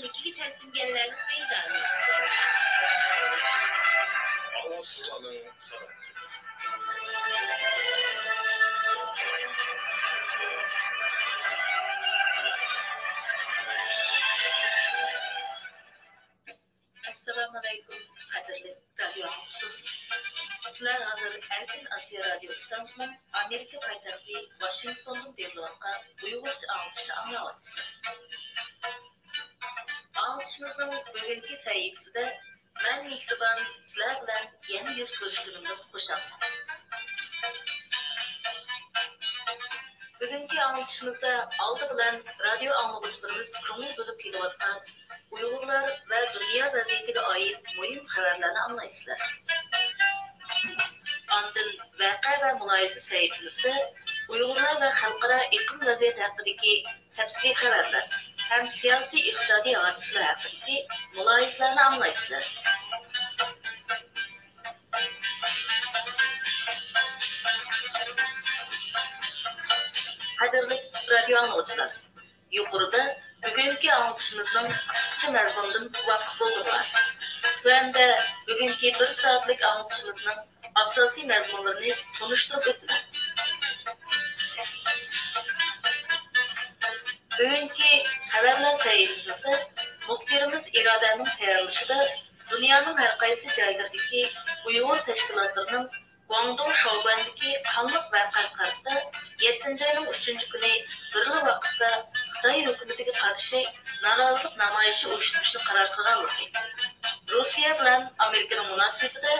Türkiye temsilcilerinin meydanı. Ağustos sanatçı. Assalamualaikum, qadrli radio dinləyicilər. Sizlər hazır Erkin Asiya radio stansiyasının Amerika paytaxtı Washingtondan verilən Uyğurca anlatışını anlayırsınız. Anlatışımızın bugünkü səhifəsində mən Mehriban sizlər bilan yeni yüz görüşdüyümdən xoşam. Bugünkü anlatışımızda aldı bilan radio anlayışlarımız köngül bölüp kelayotgan Uyg'urlar va dunyo vaziyatiga oid muhim xabarlarni anglaysizlar. Ondan voqea va muloyiza saytimizda Uyg'urlar va xalqaro iqlim vaziyati haqidagi tafsiliy xabarlar ham siyosiy iqtisodiy hodisalar haqidagi muloyizalarni anglaysizlar. Qadrli radio anlayıcılar, yuqorida bugünkü anlatışımızın kısa məzmunundan vakıf oldular. Ve bugünkü bir saatlik anlatışımızın asasi məzmunlarını konuşturup ötürüm. Bugünkü haberler sayesinde muhbirimiz İrade'nin tayarlışıda dünyanın her qaysı joylardagi Uyghur teşkilatlarının Guangdong Şoubandagi qanliq voqea qarşısında 7 ayning 3 kuni birli vaqtda Xitoy hukumatiga qarshi norozilik namoyishi uyushtirishni qaror qilganligi, Rossiya bilan Amerikaning munosabatida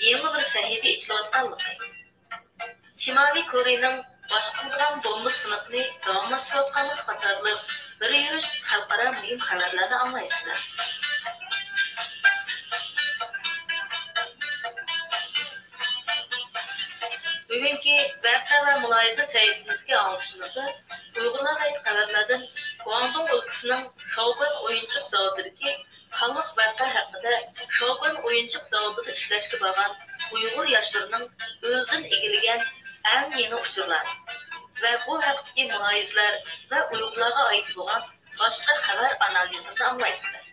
yangi bir sahifa ichilayotganligi, Shimoliy Koreyaning boshqargan bomba sinfini davomlashtirayotganligi qatorliq bir yurish xalqaro muhim xabarlarni anglaysizlar. Bugünkü voqea va muloyiza saytimizga anlatışımızda Uyg'urlar ait xabarlardan Guangdong ülkəsinin Şoubon o'yinchoq zavodidagi qanliq voqea haqida Şoubon o'yinchoq zavodida ishlashga borgan Uyg'ur yoshlarining o'zidan egillagan eng yangi uchurlar va bu haqdagi muloyizalar va Uyg'urlarga oid bo'lgan boshqa xabar analizini anglaysizlar.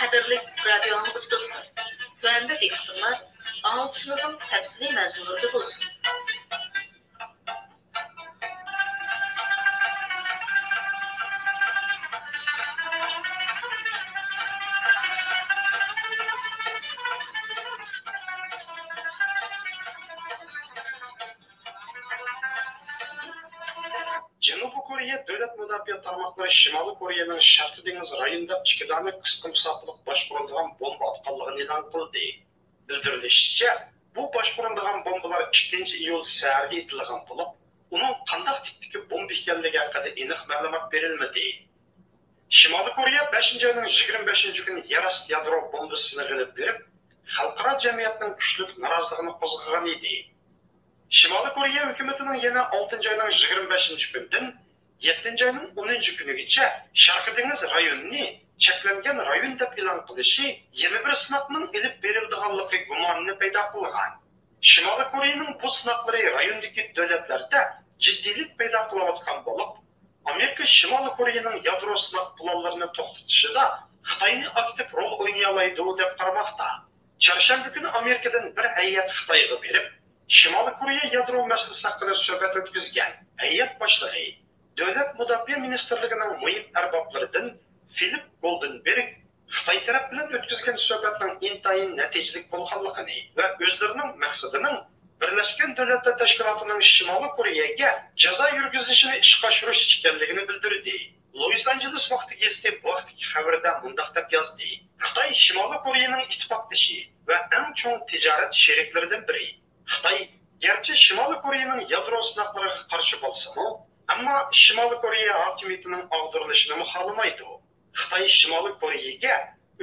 Qadrli radio anlayıcılar, tuanda diqqətinizlər anlatışımızın təfsili məzmununda olsun. Janubiy Koreya davlat mudofaa tarmoqlari Shimoliy Koreyaning Sharqi dengiz rayonida 2 dona qisqa masofalik boshqarilgan bomba atganligini e'lon qildi. Bildirilishicha, bu boshqarilgan bombalar 2-iyul saharda etilgan bo'lib, uning qanday tipdagi bomba ekanligi haqida aniq ma'lumot berilmadi. Shimoliy Koreya 5-oyning 25-kuni yerosti yadro bombasini qilib berib, xalqaro jamiyatning kuchli noroziligini qo'zg'agan edi. Shimoliy Koreya hukumatining yana 6-oyning 25-kunidan 7-oyning 10-kunigacha Sharqi dengiz rayonini cheklangan rayon deb e'lon qilishi yana bir sinoqning ilib berilganligi gumonini paydo qilgan. Shimoliy Koreyaning bu sinoqlari rayondagi davlatlarda jiddiylik paydo qilayotgan bo'lib, Amerika Shimoliy Koreyaning yadro sinoq planlarini to'xtatishida Xitoyni aktiv rol o'ynay oladi deb qaramoqda. Chorshanba kuni Amerikadan bir hay'at Xitoyga berib, Shimoliy Koreya yadro masalasi haqida suhbat o'tkazgan. Hay'at boshlig'i Davlat mudofaa ministrligining muhim arboblaridan Philip Goldenberg Xitoy taraf bilan o'tkazgan suhbatning intayin natijali bo'lganligini va o'zlarining maqsadining Birlashgan Davlatlar Tashkilotining Shimoliy Koreyaga jazo yurgizishini ishga oshirish ekanligini bildirdi. Los Angeles vaqti gazeti bu vaqtdagi xabarda mundaq deb yozdi. Xitoy Shimoliy Koreyaning ittifoqdoshi va eng chong tijorat sheriklaridan biri. Xitoy garchi Shimoliy Koreyaning yadro sinoqlariga qarshi bo'lsa-mu, ammo Shimoliy Koreya hokimiyatining og'dirilishini xohlamaydi. Xitoy Shimoliy Koreyaga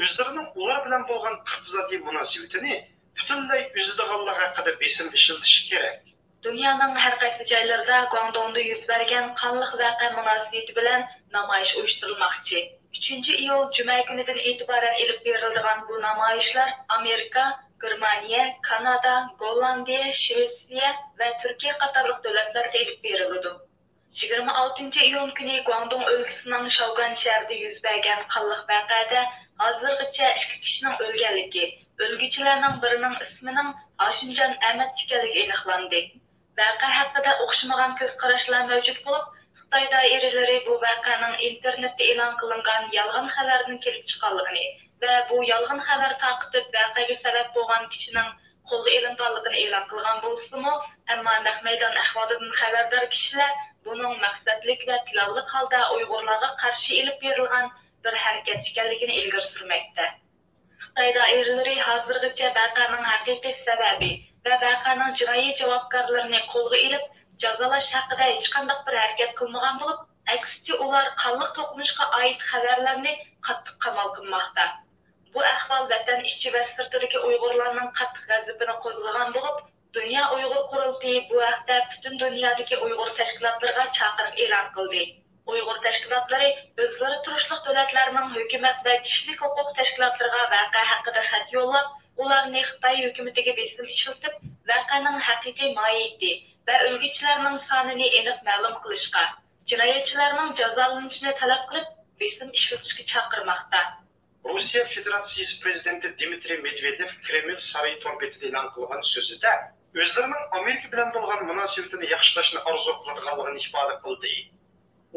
o'zlarining ular bilan bo'lgan iqtisodiy munosabatini butunlay uzadiganligi haqida besim ishiltishi kerak. Dunyoning har qaysi joylarida Guangdongda yuz bergan qanliq voqea munosabati bilan namoyish uyushtirilmoqchi. 3-iyul juma kunidan e'tiboran ilib beriladigan bu namoyishlar Amerika, Germaniya, Kanada, Gollandiya, Shvetsiya va Turkiya qatorliq davlatlarda elib beriladi. 26 iyun kuni Guangdong o'lkasining Shaogan shahrida yuz bergan qonliq voqeada hozirgacha 2 kishining o'lganligi, o'lguvchilarning birining ismining Hoshimjon Ahmad ekanligi aniqlandi. Voqea haqida o'xshamagan ko'z qarashlar mavjud bo'lib, Xitoy doiralari bu voqeaning internetda e'lon qilingan yolg'on xabardan kelib chiqqanligini va bu yolg'on xabar taqitib voqeaga sabab bo'lgan kishining qo'lga ilinganligini e'lon qilgan bo'lsa-mu, ammo naq maydon ahvolidan xabardor kishilar buning maqsadlik va planli holda Uyg'urlarga qarshi ilib berilgan bir harakat ekanligini ilgari surmoqda. Xitoy doiralari hozirgacha voqeaning haqiqiy sababi va voqeaning jinoiy javobgarlarini qo'lga ilib jazolash haqida hech qanday bir harakat qilmagan bo'lib, aksicha ular qonliq to'qnashishga oid xabarlarni qattiq qamal qilmoqda. Bu ahvol vatan ichki va sirtidagi Uyg'urlarning qattiq g'azabini qo'zg'agan bo'lib, Dünya Uyg'ur qurultiyi bu haqda butun dunyodagi Uyg'ur tashkilotlariga chaqiriq e'lon qildi. Uyg'ur tashkilotlari o'zlari turishli davlatlarning hukumat va kishilik huquq tashkilotlariga voqea haqida xat yo'llab, ularni Xitoy hukumatiga besim ishlatib, voqeaning haqiqiy mohiyati va o'lguvchilarning sonini aniq ma'lum qilishga, jinoyatchilarning jazolanishini talab qilib, besim ishlatishga chaqirmoqda. Rossiya Federatsiyasi prezidenti Dmitriy Medvedev Kreml saroyi to'rbetida e'lon qilgan so'zida o'zlarining Amerika bilan bo'lgan munosabatini yaxshilashni orzu qilganligini ifoda qildi.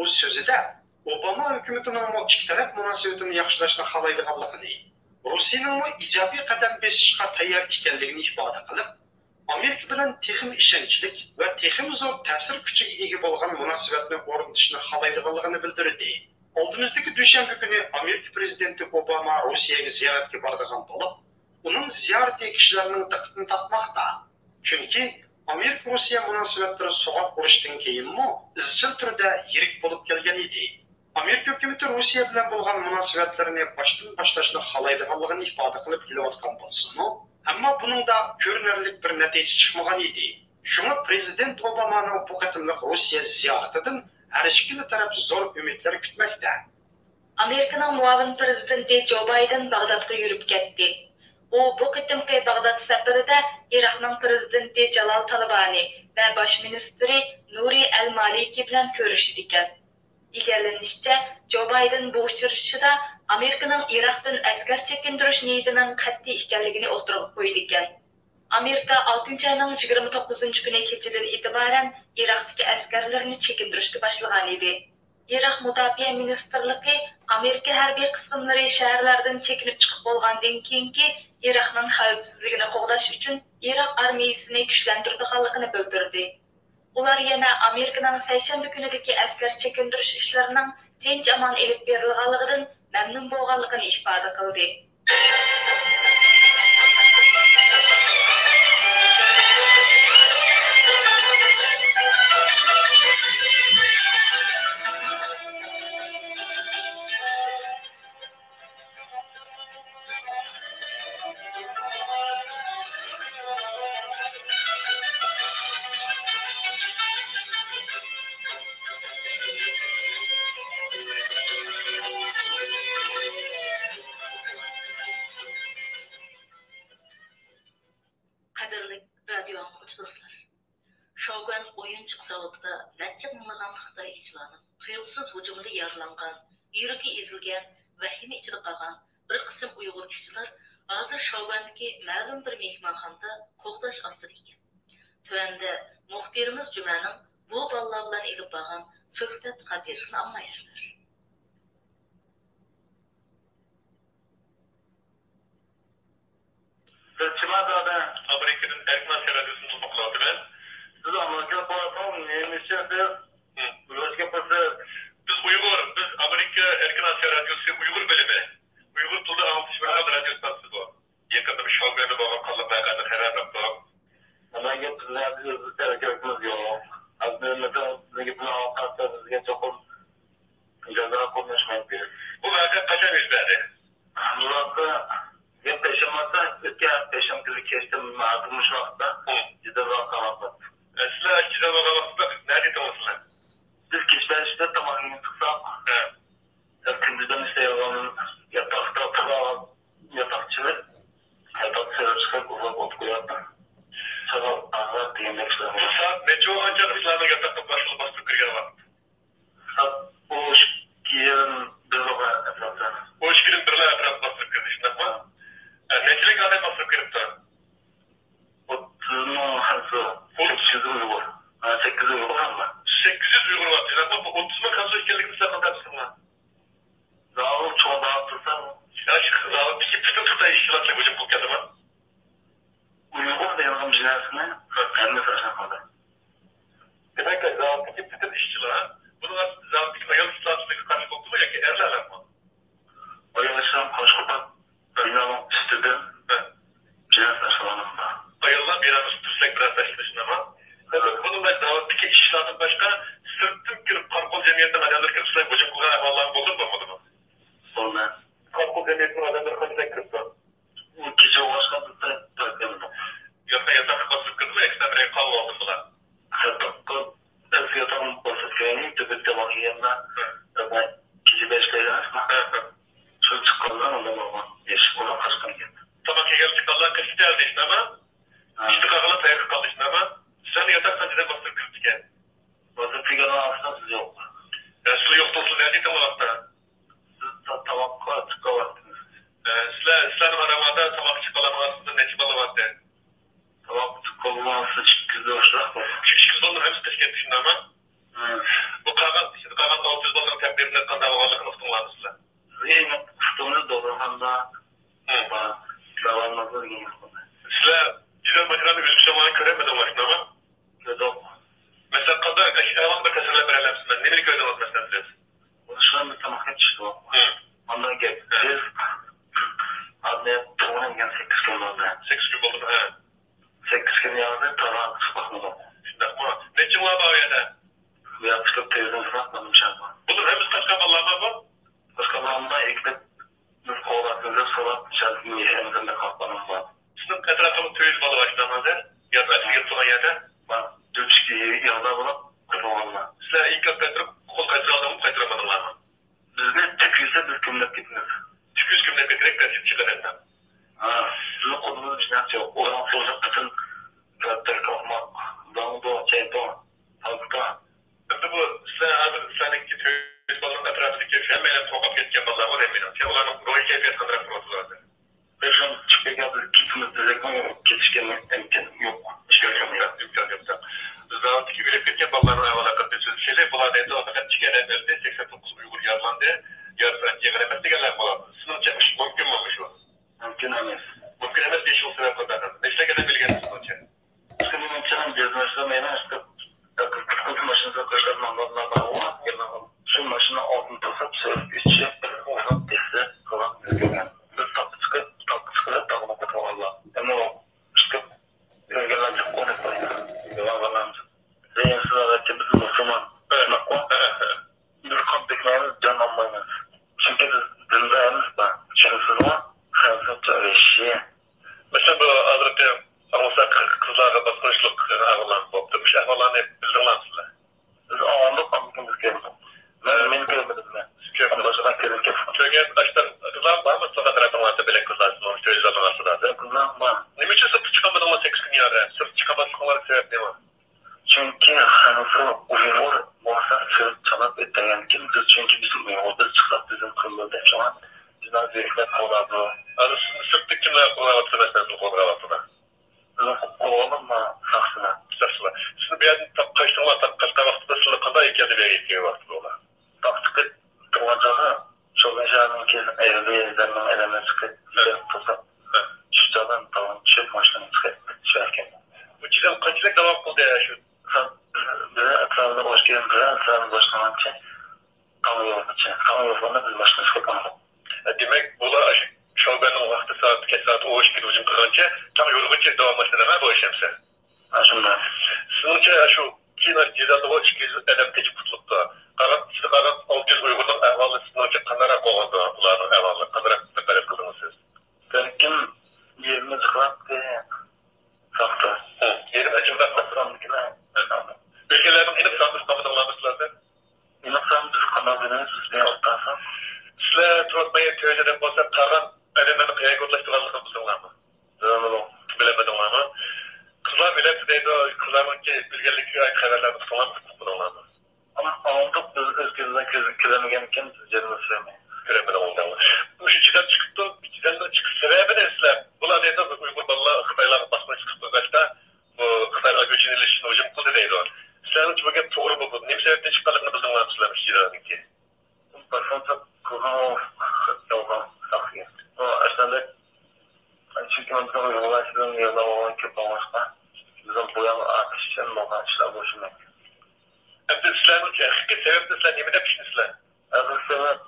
U so'zida Obama hukumatining ikki taraf munosabatini yaxshilashni xohlaydiganligini, Rossiyaning ijobiy qadam bosishga tayyor ekanligini ifoda qilib, Amerika bilan texim ishonchlik va texim zo'r ta'sir kuchiga ega bo'lgan munosabatni o'rnatishni xohlaydiganligini bildirdi. Oldimizdagi dushanba kuni Amerika prezidenti Obama Rossiyaga ziyoratga boradigan bo'lib, uning ziyarati kishilarning diqqatini tortmoqda. Chunki Amerika-Rossiya munosabatlari so'g'at urushdan keyinmi izchil turda yirik bo'lib kelgan edi. Amerika hukumati Rossiya bilan bo'lgan munosabatlarni boshdan boshlashni xohlaydiganligini ifoda qilib kelayotgan bo'lsa-mu, ammo buningda ko'rinarli bir natija chiqmagan edi. Shunga prezident Obamaning bu qatimliq Rossiya ziyaratidan har ikkala taraf zo'r umidlar kutmoqda. Amerikaning muavin prezidenti Joe Biden Bag'dodga yurib ketdi. U bu qitimqi Bag'dod safarida Iroqning prezidenti Jalol Talabani va bosh ministri Nuri al-Maliki bilan ko'rishdi ekan. Egallanishicha, Joe Biden bu uchrashuvda Amerikaning Iroqdan askar chekindirish niyatining qat'iy ekanligini o'tirib qo'ydi ekan. Amerika 6-oyning 29-kuni kechadan e'tiboran Iroqdagi askarlarni chekintirishga boshlagan edi. Iroq mudofaa ministrligi Amerika harbiy qismlari shaharlardan chekinib chiqib bo'lgandan keyingi Iroqning xavfsizligini qo'g'dash uchun Iroq armiyasini kuchlantirganligini bildirdi. Ular yana Amerikaning seshanba kunidagi askar chekindirish ishlarining tinch amon elib berilganligidan mamnun bo'lganligini ifoda qildi. Shogun o'yinchiq zavodida necha minglagan Xitoy ishchilarning tuyuqsiz hujumida yaralangan, yuragi ezilgan, vahima ichida qolgan bir qism Uyg'ur ishchilar hozir Shogundagi ma'lum bir mehmonxonada qo'g'dash ostida ekan. Tuanda muxbirimiz Jumaning bu bolalar bilan elib borgan suhbat qat'iysini olmaysizlar. Çimazada Amerika'nın Erkman Radyosu'nu tutmakladı ben. Siz Amerika Parkı'nın neymişse de biz Uygur, biz Amerika Erkman Radyosu Uygur bölümü. Uygur Tulu Altış Bölümü Radyo Stasyonu bu. Yakında bir şovbeni bağlı kalıp belki karar yaptık. Ama getirdiler biz tereklerimiz yok. Aslında size getiren avukatlarınızga çok ceza konuşmak bir. Bu belki kaça bizlerdi? Murat'ta ben peşemata ötken peşemkili kestim mağdurmuş vakti cidden vakalatmak. Sizler cidden vakalatmak nerede tanısınlar? Biz kişiler işte tamamını tıksak. Gündüzden işte yalanın yatakta tığa yatakçılık. Yatak sebep çıkıp koyuyordu. Sabah azar diyemek istedim. Saat neçe olunca ıslanma yatakta başlığı bastırıp girgen var. Saat o giyerim bir oğa etrafta. O giyerim bir oğa etrafta bastırıp girdi işte ama. Neçelik adam bastırıp girip de? 30'un harfı. 800 Uygur. 800 Uygur var mı? 800 Uygur var. Ama bu 30'un kalsa ülkelikini sen anlarsın mı? Dağıl çoğu dağıtırsan mı? Ya şu dağıl bir şey pıtı pıtı işçilatla hocam bu kadar mı? Uygur da yanılım cinersine kendine saçmadı. Demek ki dağıtıcı pıtı işçilat. Bunun dağıtıcı ayol işçilatındaki karşı oldu mu ya ki erlerler mi? Ayol işçilat karşı kopak binanın üstüden cines saçmalarında. Ayollar bir an üstürsek biraz saçmışsın ama bunun da dağıtıcı işçilatın başka sırtım girip parkol cemiyetten alırken size hocam bu kadar Allah'ın bulduk mu? Sonra parkol cemiyetinin adamları kaçına girip var. Bu gece ulaşkanlıkta bırakamadım. Yoksa yatak basıp kızı mı ekstra bir kavga oldum mu lan? Yatakta eski yatağın basıp köyünü tübette bakıyordum ben gece 5'te gelmez mi? Şöyle çıkalım ondan ama yeşil ona kaçkan geldi. Tamam ki gelip çıkalım kaçtı geldi işte ama işte kakala tayakı kaldı işte ama sen yatak sancıda basıp kızı gel. Basıp kızı aslında siz yok. Ya su yok da su neredeydi o hatta? Siz tabakla çıkavattınız. Sizlerin aramada tabak çıkalamasında ne çıkalamadın? Tabak çıkalaması çıktı hoşlak mı? 200 dolar hepsi teşkil etti şimdi ama. Bu kalan 600 doların tepkirinde kadar varlıkın ıhtımlardı sizler. Sizin ıhtımını dolarhanda davranmazlar gibi. Sizler cidden makinanın gözükse bana köremeden var şimdi ama. Neden? Mesela kadar evanda keserler bererlemsinden. Ne bir köyden olmasından siz? Bunu şu anda tamakta çıktı o. Ondan gel. Siz adliye tuğunun gen 8 gün oldu. 8 gün oldu mu? 8 gün yazdı, tarağın sıkmadım. Şimdi ama ne için var bu evde? Bu yapışıp televizyon sıkmadım şartma. Bunun hepsi kaç kaballarına bu? Kaç kaballarına ekmek bir kovalatınca solat şartı yeşelimizden de kalkmanım var. Sizin etrafımız tüyüz balı başlamadı. Ya da eski yırtılan yerde. Ben 4-2 yılda bulup kırmağımla. Sizler ilk yaptırıp kol kaydıramadığımı kaydıramadımlar mı? Biz de tüküyse bir kümlep gitmez. 200 kümlep getirek de çıkar etmem. Sizin kolunuz cinayet yok. Oradan soracak bütün traktör kalkmak, damda, çeyton, halkta. Şimdi bu sizlerdeki tüyüz balının etrafındaki femmeyle sokak etken ballar var eminim. Sen onların roy keyfiyet kandırak kurultulardı. Ve şu an çıkıp geldik gitimiz direktman yok. Geçişken imkan yok. İmkan yok. Biz daha öteki bilip etken balların ayvana katıyorsunuz. Şeyler bular neydi o fakat çıkan evlerde 89 Uygur yazlandı. Yarısına yeğenemezdi gelir bular. Sınır çekmiş. Mümkün mü olmuş o? Mümkün emez. Mümkün emez bir şey olsa yapmadan. Neşte gene bilgeniz sınır çek. Şimdi mümkünüm cezmeşte meydan işte. Kırkız maşınıza koşlarından anladığına bağlı. Şu maşına altını tasap sırf içi. Oradan testi. Kalan üzgünler. Biz tatlı çıkıp dağılma katma valla. Ama o çıkıp göngelence konuşmayın. Yalanlarımız. Zeynsiz ağaçta bizim Müslüman. Bir kamp ekmeğimiz can almayınız. Çünkü biz dinleyemiz ben. Çünkü var. Hayatımda öyle şey. Mesela bu Hazreti Ağustos kızlarla basmışlık ağırlan bopturmuş. Ağırlan hep bildirlansınlar. Biz ağırlık kampımız geldi. Ben görmedim ben. Başından kesinlikle. Çünkü açtan kızlar var mı? Sonra tarafından böyle kızlarsın. Onu söyleyeceğiz anlarsın da. Kızlar var. Ne için sırf çıkamadın mı 8 gün yarı? Sırf çıkamazsın olarak sebep ne var? Çünkü hanısı Uygur olsa sırf çalap ettiren kimdir? Çünkü bizim Uygur'da çıksak bizim kırılır deyip ama bizden zevkler kovadı. Sırfta kimler kovalatı mesela bu kovalatı? Bizim kovalım mı saksına? Saksına. Sizin bir yerden kaçtırma kaçta vaxtıda sizin kadar ikiyade bir eğittiği vaxtıda ola? Taktıkı durmacağı çok yaşadığım ki evde yerlerden eleme çıkıp bir tutup çıkacağından tamam çöp maşını çıkıp çıkarken. Bu çizim kaçlık devam kıldı ya şu? Bize etrafında hoş gelin bize etrafında başlamak için kamu yolunda biz başına çıkıp anladık. Demek bula şalbenin vakti saat, keç saat o iş bir ucun kırınca tam yorgunca devam başladı mı bu iş hemse? Aşımda. Sınırca şu Kina cezada o 200 edem teç kutlukta. Karan 600 Uygur'un ehvalı sınırca kanarak oldu bunların ehvalı. Kanarak talep kıldınız siz. Belkim 20 zıklat ve saktı. 20 cümlet basıranlıkına efendim. Ülkelerin inip sandık kapıdırlanmışlardı. İnip sandık kanallarını süsmeye ortasın. Sizler tutmaya tövceden olsa Karan elemeni kıyaya kodlaştıralım mısınlar mı? Bilemedim ama kızlar bileti deydi o kızların ki bilgelikli ait haberlerini tutulan bunlardı. Ama aldık biz özgürlüğüne közlemegenken canını söylemeyin. Göremedim oldu. Bu içiden çıktı, içinden de çıktı. Sebebi de islam. Bunlar deydi Uygur Balla Xitaylar basmaya çıktı. Başta bu Xitaylar göçün ilişkini hocam kıldı deydi o. İslam'ın ki bu gep doğru buldu. Ne sebepten çıktıklarını bildim var İslam'ın şiiranınki. Başında kulağım yoldan sakıyor. O aslında çünkü ben bunu ulaştığım yılda olan köp olmazsa bizim bu yana artış için bakan işler boşuna. Hem de İslam'ın ki sebep de İslam yemin etmişsin İslam. Asıl sebep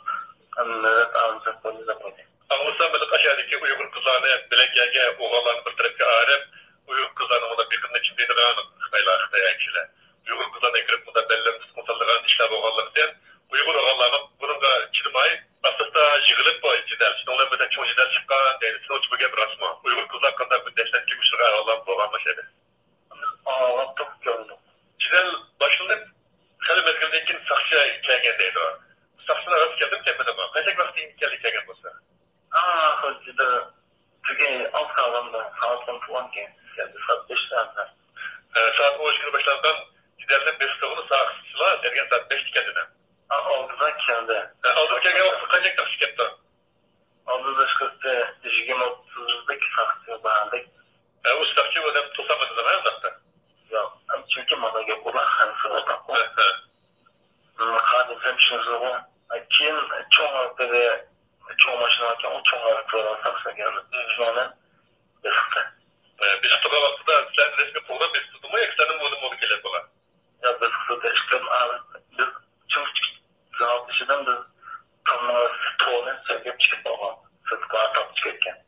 evet alacak bunu da böyle. Anlırsam böyle aşağıdaki Uygur kızlarını bileklerge oğlanlarını bir tarafta ağrıp Uygur kızlarını ona bir kızın içindeydi anı Xitaylar kişiler. Uygur kızlarına girip bunda belirli tutmasaldırgan işler oğlanlarından Uygur oğlanlarının bunun da çırmayı aslında yığılıp bu cidel. Şimdi onlar mesela çoğu cidel çıkan değil. Şimdi o çıbı gibi rasma. Uygur kızlar kadar bir destekli bir sürü ağırlan boğanma şeydi. Ağırlan çok gördüm. Cidel başında hele mezgildeyken sakçıya hikayegendeydi o. Sakçına rast geldim kemmedim o. Kaçak vakti hikayen olsa? Cidel. Çünkü alt sağlamda saat 10 falan geldi. Saat 5 saatler. Saat 10 günü başlarından Cidel'in 5 sıvını sağlıkçılar ergen saat 5 kendine. Aldıdan kendi. Aldıdan kendi vakti kaçak taksi gitti. Aldıdan çıkıntı 20-30'daki sakçı bağırdık. O sakçı o da tutamadı zaman zaten. Yok. Çünkü bana yok olan hansı oldu. Hadisem şunuz o. Kim çoğun ortada çoğun maşına varken o çoğun ortada saksa geldi. Şundan bıraktı. Biz tutuğa vakti da sen resmi program biz tutumu eksenin modu gelir bula. Ya biz tutuğa çıktım. Biz çünkü zavab dışıdan biz tamamı stoğunu söyleyip çıkıp ama sıtkı atap çıkarken.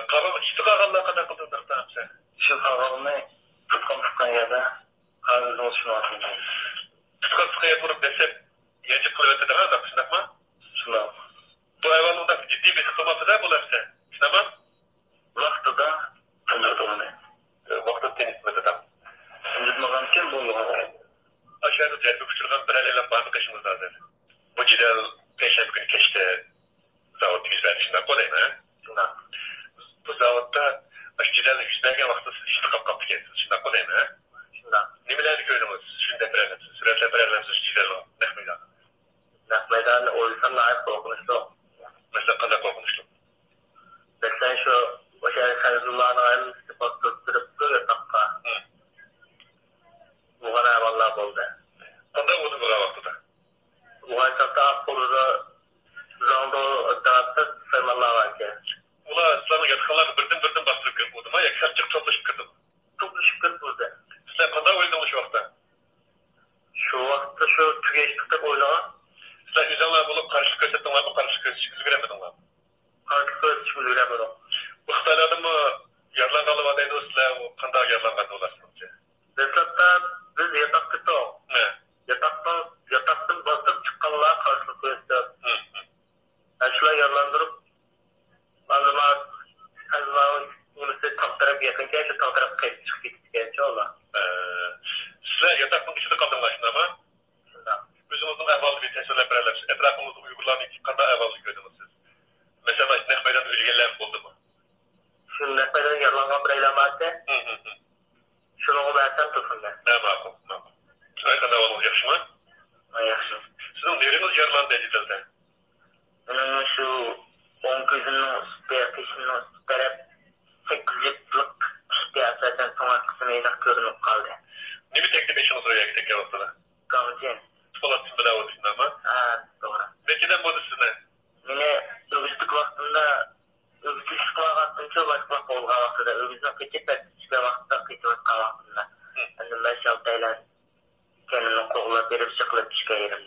Karanlık çıtı kağanlığa kadar kıldırdık da hepsi. Şu kağanlığı tutkan yerde kağanlığı oluşunu atmayacağız. Tutkan yapılıp desep yence kılıvetti de var da şunakma? Şunak. Bu hayvanlığında ciddi bir sıkılması da bu hepsi. Şunakma? Vakti da tındırdı onu. Vakti tenismedi tam. Tındırmadan kim bu yola? Aşağıda celbi küçülgen bir eleyle bağımlı kaşımızda hazır. Bu cidel peşembe günü geçti. Zavut yüzberişinden kolayım ha? Şundan. Bu zavutta cidel yüzbergen vakti şimdi kaptı kendisi. Şundan kolayım ha? Şundan. Nemelerdi gördünüz? Şimdi depremimiz. Sürekli depremimiz cidel o. Nekmeydan. Nekmeydan olursan layık korkunuşlu. Mesela kadar korkunuşlu. Mesela şu o şey Feyzullah'ın ayrılık sıfat tutturup böyle takka. Bu kadar vallahi oldu. Onda oldu bu vakti. Bu hayatda kolunda zalda dağıttı saymallah var ki. Ula İslam'ın yatkınlarını birden bastırıp girip buldum. Yakışakçık toplaşıp girdim. Toplaşıp girip buldu. Sen kadar oynadın şu vakti? Şu vakti şu tügeçlikte oynama. Sen yüzdenler bulup karışık gözettin var mı? Karışık gözetçinizi göremedin var mı? Karışık gözetçinizi göremedim. Bu Xitaylar'da mı yarlangalı var deydi o sizler o kandağ yarlangalı olarsınız? Desat'ta biz yataktık o. Ne? Yataktan basıp çıkanlığa karşılık göster. Şuna yarlandırıp anlamak Yunus'u tam taraf yakınken şu tam taraf kayıp çıkıp gittikçe ola. Sizler yatakın içinde kaldığınlar şimdi ama özümüzün ehvalı bir tesirler birerler. Etrafımızda Uygurların iki kadar ehvalı gördünüz siz. Mesela Nekmey'den ölgeler oldu mu? Şu Nekmey'den yarlanan bir eylem varsa şunu o versen tutun ben. Ne makul. Şuraya kadar olacak şu an? Yaxşı. Sizin neriniz yarlandı edildi? Benim şu 10 gözünün süperfişinin taraf 8 yıllık ihtiyaclardan sonra kısmı inak görünüp kaldı. Ne bir teklif işiniz oraya gittik ya ortada? Kamcın. Polatçın bile oldu şimdi ama? Doğru. Bekiden bu sizine? Yine övüzlük vaktinde övüzlük vaktinde başka olga vaktinde övüzlük geçip çıkar vaktinde geçip vaktinde. Annem 5-6 aylar kendini koğula verip çıkılıp çıkayırım.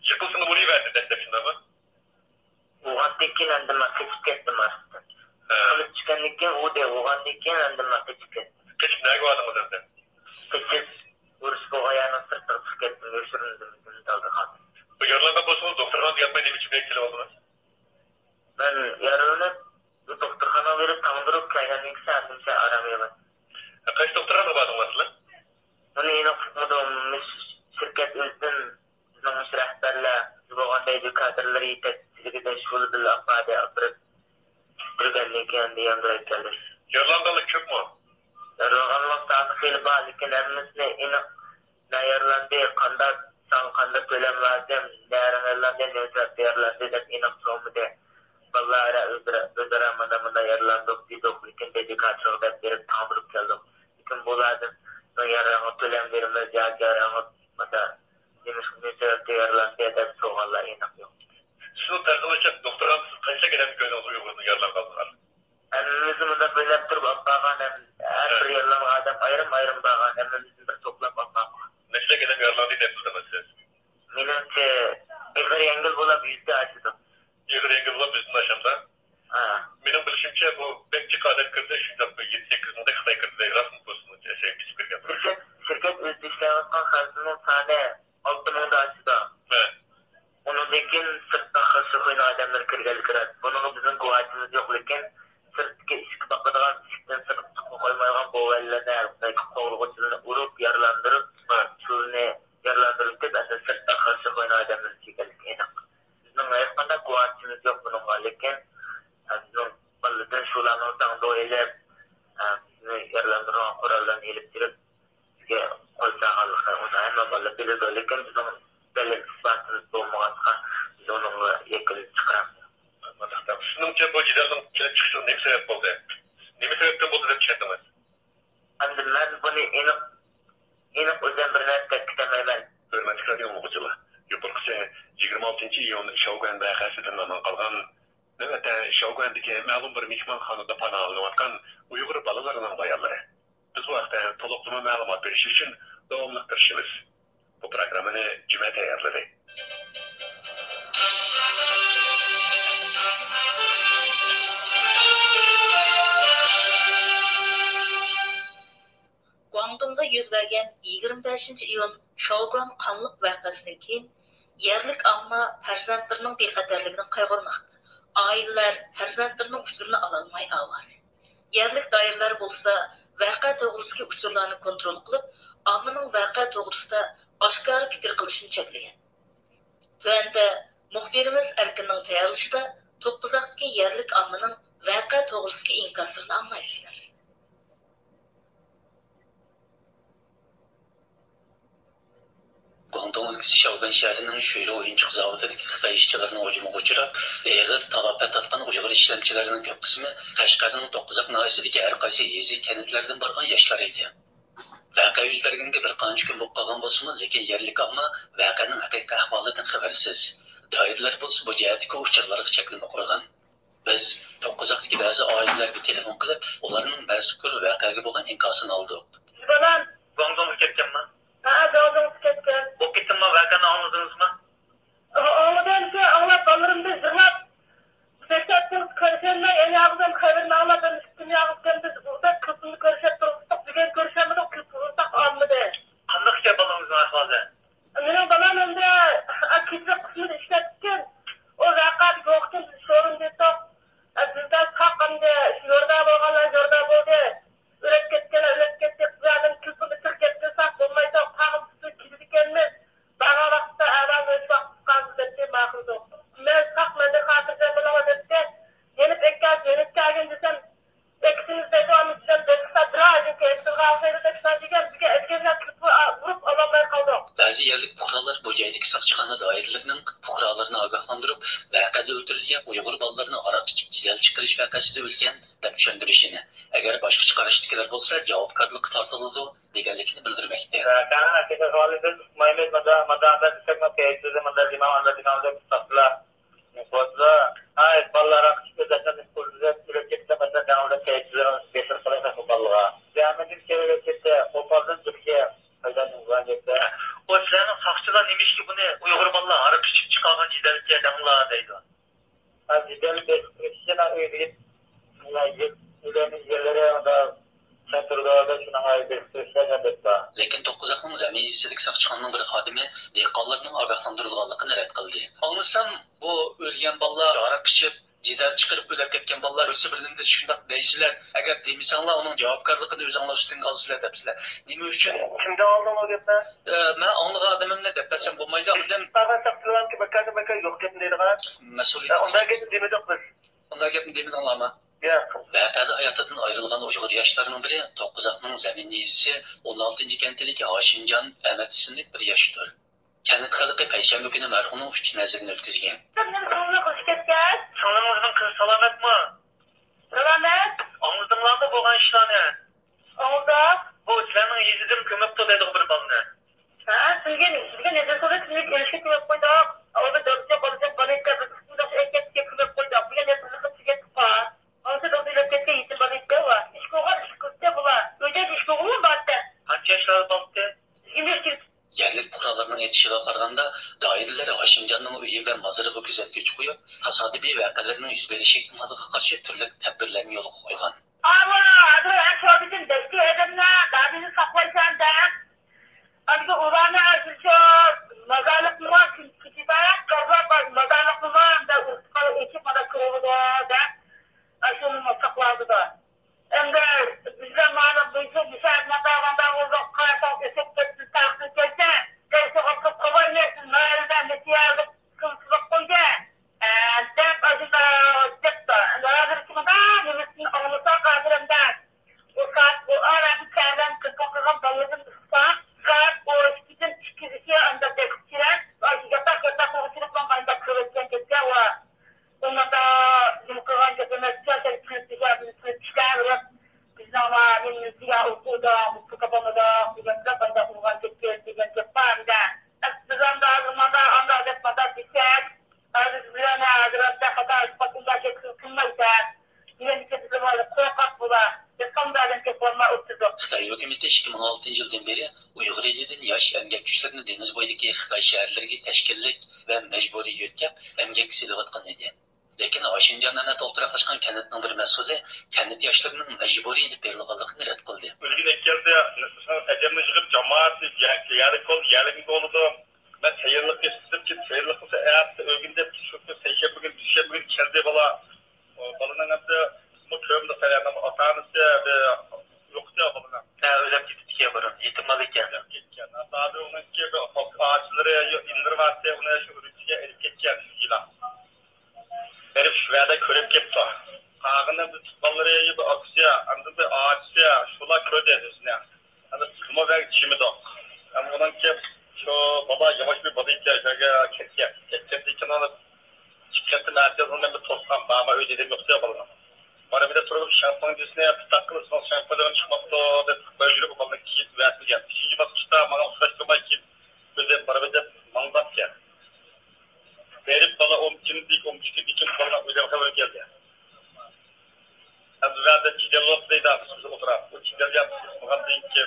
Çıkılsını buraya verdi destek şimdi ama? Oğandayken andama keçip kettim aslında. Kılıp çıkanlıkken o da oğandayken andama keçip kettim. Keçip neye koydunuz evde? Keçip Urus boğayanın sırtını çıkıp kettim. Göçüründüm. Daldı kaldım. Bu yarılardan bolsunuz doktorhan yapmayı ne biçim etkili oldunuz? Ben yarılanıp doktorhana verip tanıdırıp kayganlıksa andımsa aramaya bak. Kaç doktorhana bağdın aslında? Bunu yine kutmadığım şirket özden bizim rehberle boğandaydı kadrları yetekçilikten şunu bir afade yapıp sürgenlikken diye yandıra geldi. Yarılandalık çok mu? Roganlık tanıkıyla bağlıken emmesine inik nayarlandı, kanda tölen lazım, nayarlandı, neyse değerlendi de inik soğumudu. Vallahi ödere manda yarlandık, didik, bütün dedikasyon da verip tamırıp geldik. Bütün buladım, yarlanı tölen verilmez, yarlanı manda neyse değerlendi de soğanlar inik yok. Şu tartılacak doktoran kaçta gelen köyden Uygur'un yarlan kaldılar. Emmemizin de böyle durup bakağın, her bir yarlan adam ayrım bakağın, emmemizin de toplam bakağın. Neçte gelen yarlandı ne tutamaz siz? Menimce, ekar yengil bulup yüzde açıdım. Yığır yengil var bizim aşamda. Benim bilişimçe bu bekçi kadet kırdı, şimdi 7-8'inde Xitay kırdı, rasmı postunu biçip girgen. Şirket özde işlevatan xarjının tane 6.000'da açıdı. Onundakin sırttan xarşı koyun adamlar kirgeli kırat. Bunun bizim kuvvetimiz yok lekin sırtki işki bakıdığan işikten sırtı koymayan boğaylarına kovruğuçlarını urup yarlandırıp şunu yarlandırıp da sırttan xarşı koyun adamlar kirgeli kırat. Bizim ayakında kuvvetimiz yok bununla lekin bizim balıdan şulanın tanıdığı ile yarlandırılan kurallarını eliptirip koysağalıqlar. Onu hemen balı bilir lekin bizim belli ispatımız olmağızға biz onunla yekili çıkaramız. Şununca bu cidarın kelip çıkışının ne sebep oldu? Ne sebepten oldu da düşündünüz? Andım ben bunu enik özden bir нәрсе kitemeymen. Hürmetli radyo muğucula. Yuburkısı 26. iyun Şavguen'de xəsidən anan qalğan növətdə Şavguen'deki məlum bir mehmanxanada panalanıvatqan Uyghur balalarının bayanları. Biz bu vaxtda toluqlama məlumat veriş üçün davamlıq görüşümüz. Bu programını cümə tayarladı. Guangdongda yüz vergen 25 iyun Şaoguan qanlıq vəqəsindən keyin yerlik amma farzandlarının bexatarligidan qayg'urmoqda. Aileler farzandlarının uçurunu alalmay avar. Yerlik dairələr bolsa vaqa to'g'risidagi uchurlarni kontrol qilib, ammaning vaqa to'g'risida oshkora fikr qilishini cheklagan. Tuanda muxbirimiz Erkinning tayyorlashida To'qqizaqdagi yerlik ammaning vaqa to'g'risidagi inkoslarini anglaysizlar. Guangdong ülkesi Şaoguan şehrinin Şöyle oyuncak zavodidagi Xitoy işçilerinin hujumiga uchrab, ağır talafat tatgan Uyg'ur ishlamchilarining ko'p qismi Qashqarning To'qqizaq noyasidagi har qaysi yezi kentlardan borgan yoshlar edi. Vaqa yuz berganga bir qancha kun bo'lib qolgan bo'lsa-mu, lekin yerlik ammo vaqaning haqiqiy ahvolidan xabarsiz. Doiralar bo'lsa bu jihatdagi uchurlarga cheklanib qo'ygan. Biz To'qqizaqdagi ba'zi oilalarga telefon qilib, ularning mazkur vaqaga bo'lgan inkosini oldik. Balan, Guangdongga ketganman. Doğdum ketken. Bu gittimmi vaqani anladingizmi? Anladım ki anlat alırım biz zırnap. Seçettim körşenle en ağzım haberini anladım. Üstünü ağzım biz burada kısmını körşet durursak. Bugün körşemedik kısmırsak almadı. Qanday yapalamızın ahvalı? Benim balam önde akitli kısmını işletken o vaqat yokken biz sorun dedik. Bizden kalkındı. Yorda boğalar yorda boğdu. Ürek kettik. Zaten kısmını çık ettirsek olmaydı. Tağımsızı kilidi gelmez. Bana vakti adam öz vakti kaldı dedi mağludu. Ben kalkmadı hatırca bulama dedi. Yenip gelin desem ekisiniz dedi onun için dedi. Sadra ki eksir kalsaydı dedi. Sadece ekirler vurup alamaya kaldı. Bazı yerlik fuqarolar bu joydagi soqchixona doiralarining fuqarolarni ogohlantirib, vaqada o'tirilgan Uyg'ur bolalarini aroq ichib jidal chiqarish vaqasida o'lgan deb tushuntirishini, agar boshqacha qarashdagilar bo'lsa javobgarlik tortiladi deganligini bildirmoqda. Kana kita soalnya Muhammad mada segmen kayıtlı mada dinamda tuttular. Mesela ay ballara çıkacaklar istiyorlar. Sürekli mada dinamda kayıtlı beşer falan yapıyorlar. Demedim ki opardan Türkiye faydalı olacaklar. O sizlarning soqchilar nemish ki buni Uyg'ur bolalar aroq ichib chiqargan jidalga damlar deydi. Ha jidal beşikçiler uyuyor. Yerlere da Çatırda şuna ayrı Lekin To'qqizaqning zamiyatidagi soqchixonaning bir xodimi dehqonlarning ogohlantirilganligini rad qildi. Olmasam bu o'lgan bolalar aroq ichib jidal chiqarib o'lib ketgan bolalar o'zi birinde shundoq deysizlar. Agar demisanglar uning javobgarligini o'zinglar ustiga olsizlar debsizlar. Nima uchun? Kimda oldin o gapni? Men anlagan odamimni deb desam bo'lmaydi. Odam Baba taqdirlanki bakka yo'q deb deydigan. mas'uliyat. Undan gap demedik biz. Unday gapni demidinglarmi? Vaqada hayatından ayrılgan Uyghur yaşlarının biri 9 Aq'ның zaminli izisi 16. kentideki Haşimcan Ahmet isimli bir yaşıdır. Kent halkı Peyşembe günü merhumun 3 nezrini ötküzgen. Sanımızın kız salamet mi? Salamet? Anladımlarda boğan işlerine. Oldu. Bu senin yüzüdüm kömekte dedi bir balını. Ha, sizge neden sonra sizge gelişik kömek koyduk. Orada dörtçe balacak balıkta kısmında erkekçe kömek koyduk. Bu ne sizge sizge tutar. Onsa da ödülekte yitin balıkta var. İşkoğar işkoğar bular. Ödel işkoğar mı battı? Kaç yaşları battı? Yerlik kurallarının yetişiyle kararında daireleri Haşimcan'ın üye ve mazırı gözetki koyup tasadifi vakalarının yüz veriş ihtimalıga karşı türlü tedbirlerini yolu koygan. Ama adı şu bizim desti edimle daha bizi saklayacağım da. Adı uğrana şu mazalık mı var kitibaya kazak var mazalık mı var da ırkıkalı ekip ada kırıldı da. Aşının sakladı da. Hem de bizden malum duysa müsaadına davanda oldu karasak eseptesi takip etse. Derse akıp kovar versin mağaradan netiyarlık kılsızlık koydu. Dep acıda cepta. Beraber kimada nefesini alımıza kaldırımdan. O saat o ara bir çaydan kırkakıgan bayıldım ıssa. Saat o eskiden işkizisi anda tekstiren. Yatak oluşturuplan kayında kırılken ketse var. Onda da yumkagan kesemezse serpilip çıkarırız. Biz ama minimizliğe okulda, mutlu kapanıda, kıyamda kayda kurgan ketken degen keppan da. Eskizan da azımada, anda adetmada dikkat. Aziz bilene hazırlatta hata ispatında kılmaysa. Yine dikkatle böyle korkak bula. Yakamdadan kepanma oturdu. Xitay hükümeti 2016 yıldan beri Uyghur elinden yaş emgek güçlerini deniz boyundaki Xitay şehirlerine teşkillik ve mecburi yütkep emgek silavatkan edi. Lekin Haşimcan Ahmet oltıraqlaşkan kentning bir mas'uli kent yaşlarının mecburi edip berilganligini rad qildi. Ölgün ekkerde ecemni çıkıp cemaat yarı kol yarım oldu. Ben seyirlik istedim ki seyirlik ise eğer ölgünde şu seyşe bugün düşe bugün içeride bala balının adı bu köyümde sayarım ama atanısı yoktu ya balına. Öyle gittik ya barın, yetim malı iken. Daha da onun gibi ağaçları indirmezse ona şu ürütüye erip geçeceğim yılan. Herif şurada körüp gitti. Ağını bir tutmaları gibi aksıya, anında bir ağaçıya, şula köy dedisine. Hani sıkılma ve çimi de. Ama onun ki şu baba yavaş bir baba ihtiyacı kekke. Kekketi alıp çıkıntı merkezinde bir tostan bağıma öyle dedim yoksa yapalım. Bana bir de sorup şampuan düzüne yapıp takılırsan şampuandan çıkmakta da böyle yürü bakalım ki vermeyeceğim. İkinci basışta bana uğraştırmayı ki böyle bana bir de mandat ya. Verip bana 12'nin dik 12'nin dikin bana öyle haber geldi. Az verdi çidel olsaydı biz oturan. O çidel yaptık. Bakalım deyin ki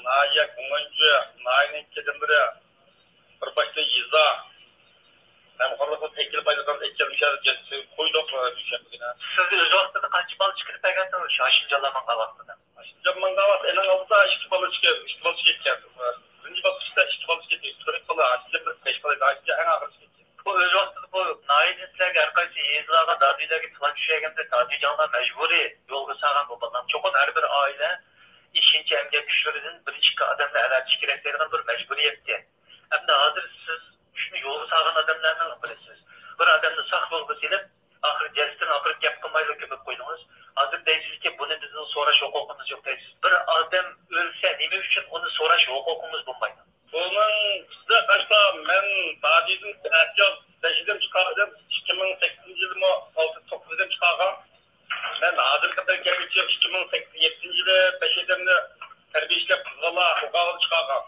nayak, onaycı, nayinin kedimleri bir başta yiza. Hem horlasın ekil bayradan ekil müşahede koyduk düşenmekine. Siz öz vaxtında kaç bal çıkırıp əgərdiniz Haşimcanlaman qavaqtıda? Haşimcanlaman qavaqtı en altta 2 balı çıkıyor. Birinci basışta 2 balı çıkıyor. Turist balı Haşimcanlaman 5 balı Haşimcan en ağır çıkıyor. Bu öz vaxtında bu naidinizlerge әрқайсы yezilарға dadilерге tılan düşegende dadicanlar mecburi yolga sağan bu baldan. Çoğun her bir aile işinci emgek güçlerinin bir iki adamla ələrçi gereklerinin bir mecburiyetki. Hem de hazır siz şunu yolga sağan adamlardan bilirsiniz. Bir adamda sağ yolga silip ahir cestin ahir gap kılmayla köpek koydunuz. Hazır deysiniz ki bunu bizim soraş hukukumuz yok deysiniz. Bir adam ölse neme üçün onu soraş hukukumuz bulmaydı. Bunun size kaçta ben tacizin erken beşidim çıkardım. 2008 yılımı 6-9'dan çıkardım. Ben hazır kadar gelmişim 2008 yılı beşidimde terbiye işlep kızgala hukukalı çıkardım.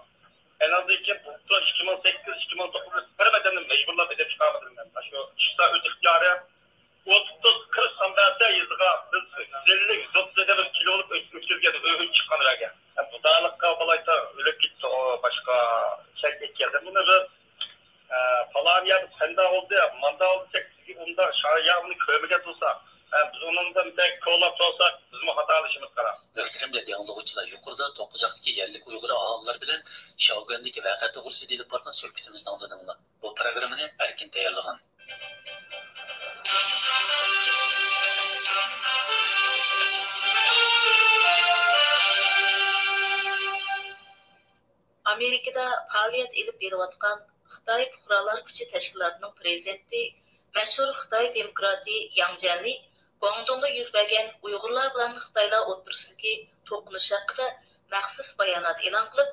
En az iki bu 2008-2009 bir bedenim mecburla bedel çıkarmadım ben. Şu çıksa öz ihtiyarı 30-40 sandalyede yazığa 150-130 kiloluk öksürgen öğün çıkan öğün. Bu dağlık kabalaysa ölüp gitti o başka şerket geldi. Bunu da falan yerde sende oldu ya, manda olacak onda şarayağını kövmeye tutsa, biz onun da bir kollap olsak bizim hatalı işimiz karar. Örtürümde diyalogçular yukarıda 9 Aq'daki yerlik Uyghur ağalar bilen Şavgandaki vaqat to'g'risida deyilib borgan suhbatimizni aldininglar. Bu programmani Erkin tayyorlagan. Amerikada faoliyat edip beriyotgan Xitoy Fuqarolar kuchi tashkilotining prezidenti, mashhur Xitoy demokrati Yang Jianli Guangdongda yuz bergan Uyg'urlar bilan Xitoylar o'rtasidagi to'qinish haqida maxsus bayonot e'lon qilib,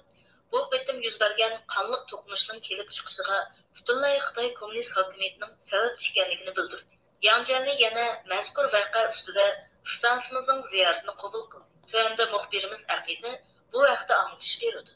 bu qitim yuz bergan qonliq to'qinishning kelib chiqishiga butunlay Xitoy kommunist hokimiyatining sabab ekanligini bildirdi. Yang Jianli yana mazkur voqea ustida stansiyamizning ziyoratini qabul qildi. Tuanda muxbirimiz Aqida bu haqda anglatish berdi.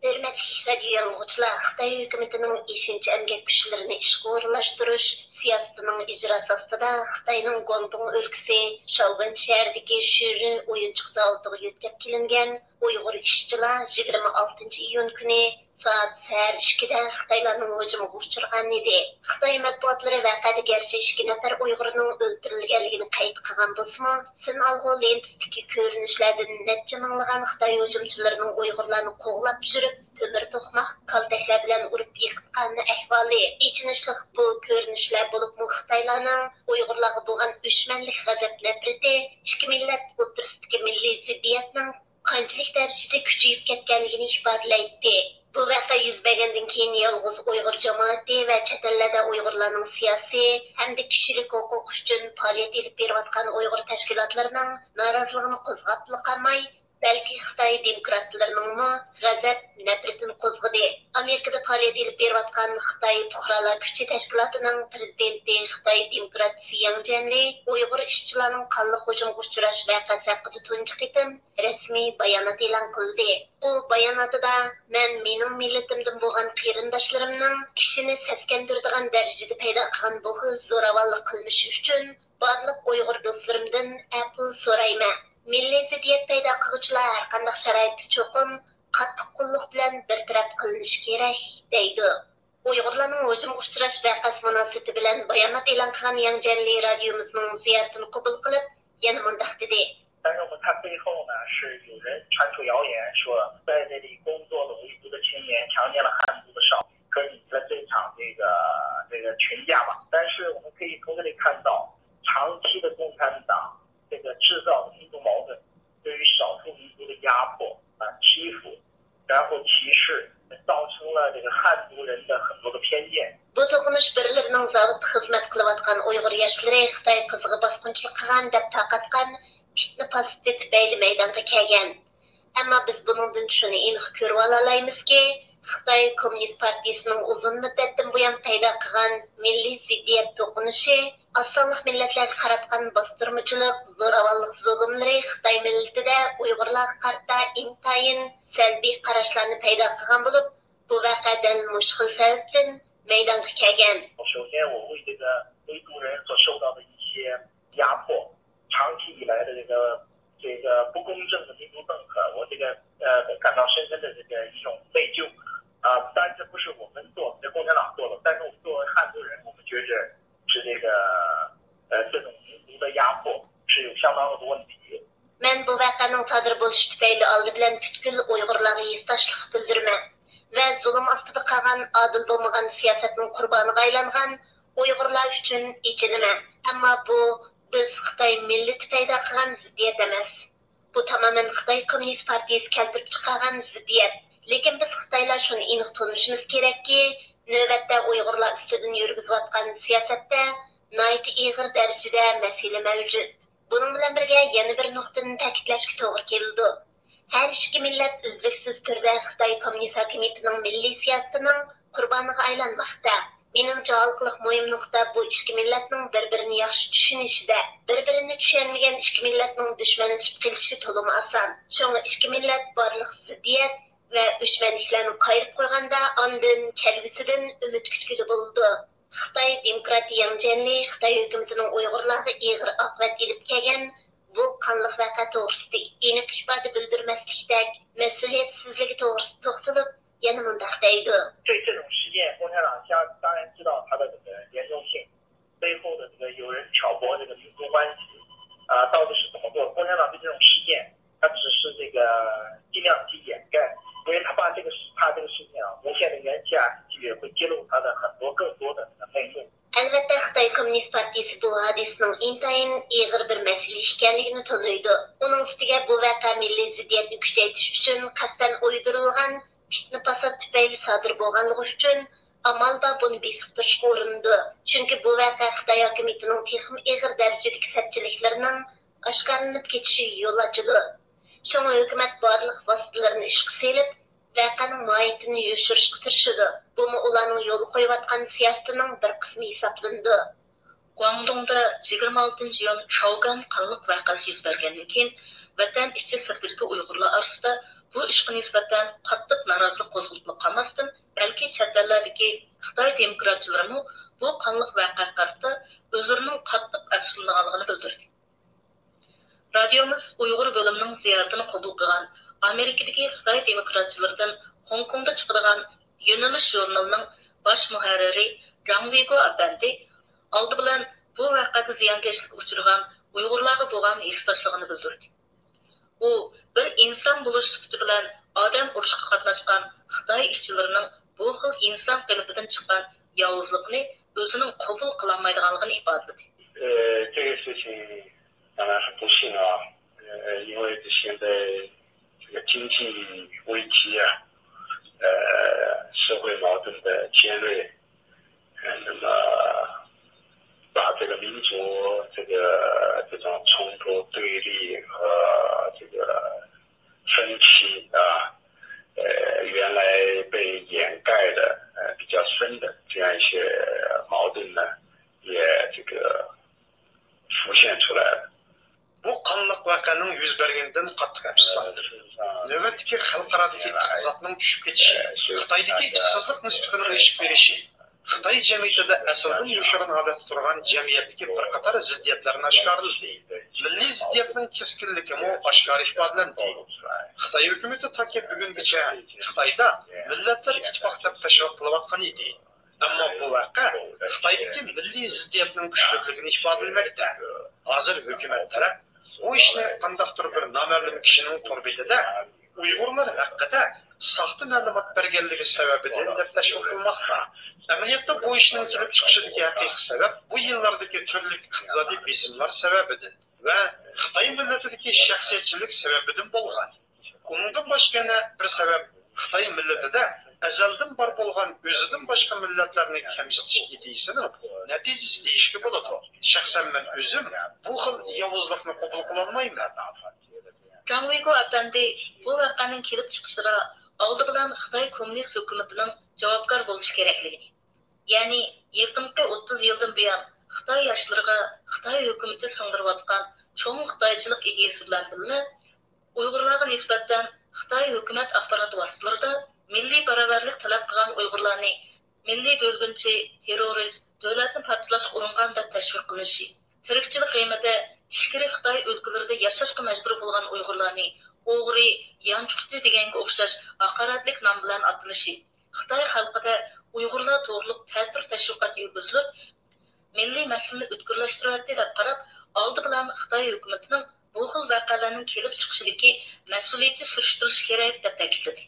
Hürmetli radio yolg'uvchilar, Xitoy hukumatining 5-chi emgak kuchlarini ishga o'rinlashtirish siyosatining ijrosi ostida Xitoyning Guangdong o'lkasi Shaogun shahridagi Shuri o'yinchiq zavodiga yetkazib kelingan Uyg'ur ishchilar 26-iyun kuni soat 2:da Xitoylarning hujumiga uchragan edi. Xitoy matbuotlari voqeada garchi 2 nafar Uyg'urning o'ldirilganligini qayd qilgan bo'lsa-mu, Sinalg'u lentidagi ko'rinishlardan necha minglagan Xitoy hujumchilarining Uyg'urlarni qo'g'lab yurib, temir to'qmoq kaltaklar bilan urib yiqitgan ahvoli ichinishli bu ko'rinishlar bo'lib, Xitoylarning Uyg'urlarga bo'lgan o'chmanlik g'azab nafrati ikki millat o'rtasidagi milliy ziddiyatning qanchalik darajada kuchayib ketganligini ifodalaydi. Bu voqea yuz bergandan keyin yolg'iz Uyg'ur jamoati va chet ellarda Uyg'urlarning siyosiy hamda kishilik huquq uchun faoliyat olib berayotgan Uyg'ur tashkilotlarining noroziligini qo'zg'ab qolmay, balki Xitoy demokratlarining g'azab nafratini qo'zg'adi. Amerikada faoliyat olib berayotgan Xitoy fuqarolar kuchi tashkilotining prezidenti Xitoy demokratisi Yang Jianli Uyg'ur ishchilarning qonli hujumga uchrash voqeasi haqida tunji qitim rasmiy bayonot e'lon qildi. Bu bayonotida mening millatimdan bo'lgan qarindoshlarimning kishini seskantiradigan darajada paydo qilgan bu xil zo'ravonlik qilmishi uchun barliq Uyg'ur do'stlarimdan afv so'rayman. Milliy ziddiyat paydo qiluvchilar har qanday sharoitda cho'qim qattiq qo'lliq bilan bartaraf qilinishi kerak deydi. Uyg'urlarning hujumga uchrash voqeasi munosabati bilan bayonot e'lon qilgan Yang Jianli radiomizning ziyoratini qabul qilib, yana mundaq dedi. 但是我们看背后呢，是有人传出谣言说，在这里工作的维族的青年强奸了汉族的少女，和你的这场这个群架吧。但是我们可以从这里看到，长期的共产党这个制造的民族矛盾，对于少数民族的压迫欺负，然后歧视，造成了这个汉族人的很多的偏见。 Bu to'qinish birlarining zavod xizmat qilayotgan Uyg'ur yoshlari Xitoy qiziga bosqinchilik qilgan deb taqatgan fitna pasti tufayli maydonga kelgan. Ammo biz buningdan shuni aniq ko'rib olaymizki, Xitoy Kommunist partiyasining uzun muddatdan buyon paydo qilgan milliy ziddiyat to'qinishi osonlik millatlarga qaratgan bostirmachilik, zo'ravonlik zulmlari Xitoy millatida Uyg'urlar qarta intayin salbiy qarashlarni paydo qilgan bo'lib, bu voqeadan mushkil sababdan maydonga kelgan. 首先，我为这个维族人所受到的一些压迫，长期以来的这个不公正的民族政策，我感到深深的一种内疚。当然这不是我们做，这共产党做的，但是我们作为汉族人，我们觉着是这种民族的压迫是有相当的问题。 Men bu voqeaning sodir bo'lishi tufayli oldi bilan butkul Uyg'urlarga yuzdoshlik bildiraman va zulm ostida qolgan adil bo'lmagan siyosatning qurboniga aylangan Uyg'urlar uchun ichinaman. Ammo bu biz Xitoy millati paydo qilgan ziddiyat emas. Bu tamoman Xitoy Kommunist partiyasi keltirib chiqargan ziddiyat. Lekin biz Xitoylar shuni aniq tunishimiz kerakki, navbatda Uyg'urlar ustidan yurgizayotgan siyosatda nihoyat og'ir darajada masala mavjud. Bunun bilan birga yana bir nuqtani ta'kidlashga to'g'ri keldi. Har ikki millat uzluksiz turda Xitoy kommunist hokimiyatining milliy siyosatining qurboniga aylanmoqda. Mening javob muhim nuqta bu ikki millatning bir-birini yaxshi tushunishida. Bir-birini tushunmagan ikki millatning dushmanlashib qilishi to'liq oson. Shunga ikki millat barliq ziddiyat va dushmanliklarni qayirib qo'yganda ondan kelgusidan umid kutgili bo'ldi. Xitoy demokrati Yang Jianli Xitoy hukumatining Uyg'urlarga og'ir oqibat elib kelgan bu qonli voqea to'g'risida aniq ifoda bildirmaslikdek mas'uliyatsizligi to'g'risida to'xtalib yana mundaq deydi. 对这种事件，共产党当然知道它的严重性，背后的有人挑拨民族关系，到底是怎么做？共产党对这种事件，它只是尽量去掩盖，因为他怕这个事情无限的延期会揭露它的更多的内幕。 Albatta Xitoy Kommunist partiyasi bu hadisning intayin og'ir bir masala ekanligini tanıydı. Uning ustiga bu voqea milliy ziddiyatni kuchaytirish uchun qasddan uydirilgan fitna fasod tufayli sodir bo'lganligi uchun amalda buni besib urindi. Çünki bu vaqa Xitoy hukumatining texim ig'ir darajadagi sapchiliklarning oshkorlanib ketishi yo'l ochadi. Shunga hukumat barliq vositalarini ishga solib, vaqaning mohiyatini yo'shirishga tirishadi. Bu ularning yo'l qo'yayotgan siyosatining bir qismi hisoblandi. Guangdongda 26 iyun Shaogan qanliq vaqasi yuz bergandan keyin vatan ichi sirtidagi Uyg'urlar orasida bu ishga nisbatan qattiq norozilik qo'zg'alib qolmasdan, balki chet ellardagi Xitoy demokratchilari bu qanliq vaqa qarta o'zlarining qattiq afsuslanganligini bildirdi. Radiomiz Uyg'ur bo'limining ziyoratini qabul qilgan Amerikadagi Xitoy demokratchilaridan Hong Kongda chiqadigan Yo'nalish jurnalining bosh muharriri Zhang Weigo apandi oldi bilan bu vaqada ziyonkashlikka uchragan Uyg'urlarga bo'lgan hissdoshligini bildirdi. U bir inson bo'lish sifati bilan odam urushga qatnashgan Xitoy ishchilarining bu xil inson qilibidan chiqqan yovuzlikni o'zining qabul qilolmaydiganligini ifodaladi. 这个事情当然很不幸啊，因为现在这个经济危机啊，社会矛盾的尖锐，那么把这个民族这种冲突对立和这个分歧啊，原来被掩盖的比较深的这样一些矛盾呢，也这个浮现出来了。 Bu qanliq vaqaning yuz berganidan qattiq afsuslandim. Navbatdagi xalqarodagi iqtisodning tushib ketishi, Xitoydagi ishsizlik nisbatining oshib berishi, Xitoy jamiyatida asosan yoshirin holatda turgan jamiyatdagi bir qator ziddiyatlarni oshkorladi. Milliy ziddiyatning keskinligi oshkor ifodalandi. Xitoy hukumati toki bugungacha Xitoyda millatlar ittifoqi deb tashkil qilayotgan edi. Ammo bu vaqa Xitoydagi milliy ziddiyatning kuchliligini ifodalamoqda. Hozir hukumat taraf bu ishni qandaqdir bir noma'lum kishining to'rbetida Uyg'urlar haqida soxta ma'lumot berganligi sababidan deb tashkil qilmoqda. Amaliyotda bu ishning kelib chiqishidagi haqiqiy sabab bu yillardagi turli iqtisodiy besimlar sababidan va Xitoy millatidagi shaxsiyatchilik sababidan bo'lgan. Undan boshqa bir sabab Xitoy millatida azaldan bor bo'lgan o'zidan boshqa millatlarni kamsitish ideyasini natijasi deyishga bo'ladi. Shaxsan men o'zim bu xil yovuzlikni qabul qila olmayman. Zhang Weigo apandi bu vaqaning kelib chiqishida oldi bilan Xitoy kommunist hukumatining javobgar bo'lishi kerakligi. Ya'ni yaqinqi 30 yildan buyon Xitoy yoshlariga Xitoy hukumati singdirayotgan cho'ng Xitoychilik ideyasi bilan birga Uyg'urlarga nisbatan Xitoy hukumat axborot vositalarida milliy barobarlik talab qilgan Uyg'urlarni milliy bo'lgunchi, terrorist, davlatni parchalashga uringan deb tashviq qilishi, tirikchilik qiymatida ichkari Xitoy o'lkalarida yashashga majbur bo'lgan Uyg'urlarni o'g'ri, yanchukchi deganga o'xshash haqoratlik nom bilan atalishi, Xitoy xalqida Uyg'urlar to'g'riliq ta'tir tashviqot yurgizilib, milliy masalani o'tkirlashtiryapti deb qarab, oldi bilan Xitoy hukumatining bu xil vaqalarning kelib chiqishidagi mas'uliyati surishtirilishi kerak deb ta'kidladi.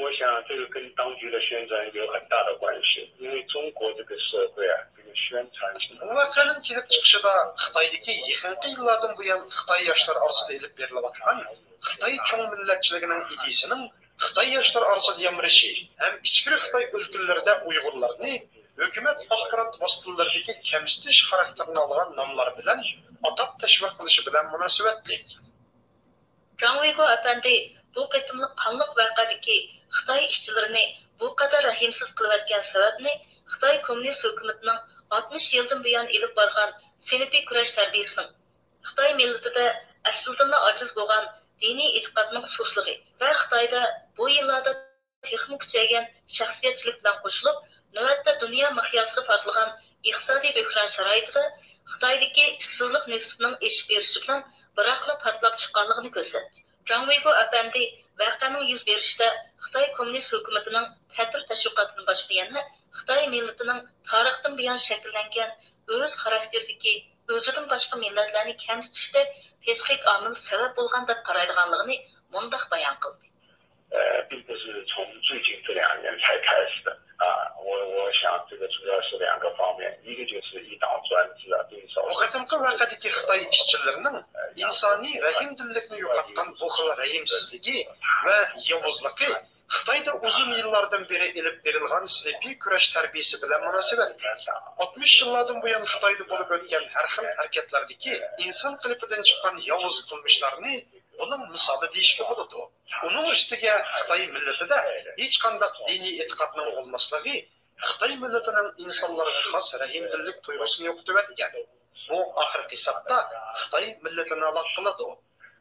我想这个跟当局的宣传有很大的关系，因为中国这个社会啊，这个宣传是。 Bu vaqaning kelib chiqishida Xitoydagi yaqinqi yillardan buyon Xitoy yoshlar orasida ilib berilayotgan Xitoy cho'ng millatchiligining ideyasining Xitoy yoshlar orasida yamrishi ham ichki Xitoy o'lkalarida Uyg'urlarni hukumat axborot vositalaridagi kamsitish xarakterini olgan nomlar bilan atab tashviq qilishi bilan munosabatli. Zhang Weigo apandi bu qitimliq qanliq vaqadagi Xitoy ishchilarini bu qadar rahimsiz qilayotgan sababni Xitoy kommunist hukumatining 60 yildan buyon ilib borgan sinfiy kurash tarbiyasining Xitoy millatida aslida ojiz bo'lgan diniy e'tiqodning sustligi va Xitoyda bu yillarda texnik kuchaygan shaxsiyatchilik bilan qo'shilib, navbatda dunyo miqyosida portlagan iqtisodiy behron sharoitida Xitoydagi ishsizlik nisbatining oshib berishi bilan biroqla portlab chiqqanligini ko'rsatdi. Zhang Weigo apandi vaqaning yuz berishida Xitoy kommunist hukumatining ta'tir tashviqotidan boshqa yana Xitoy millatining tarixdan buyon shakllangan o'z xarakteridagi o'zidan boshqa millatlarni kamsitishda tezqik omil sabab bo'lgan deb qaraydiganligini mundaq bayon qildi. 并不是从最近这2年才开始的啊，我想这个主要是2个方面，一个就是一党专制啊，对少数。 Bu qitimqi vaqadagi Xitoy ishchilarining insoniy rahimdillikni yo'qotgan bu xil rahimsizligi va yovuzligi Xitoyda uzun yillardan beri ilib berilgan silipiy kurash tarbiyasi bilan munosabat. 60 yillardan buyon Xitoyda bo'lib o'tgan har xil harakatlardagi inson qilipidan chiqqan yovuz qilmishlarni buning misoli deyishga bo'ladi. Uning ustiga Xitoy millatida hech qanday diniy e'tiqodning bo'lmasligi Xitoy millatining insonlarga xos rahimdillik tuyg'usini yo'qotib o'tgan. Bu oxirgi hisobda Xitoy millatini aloq qiladi.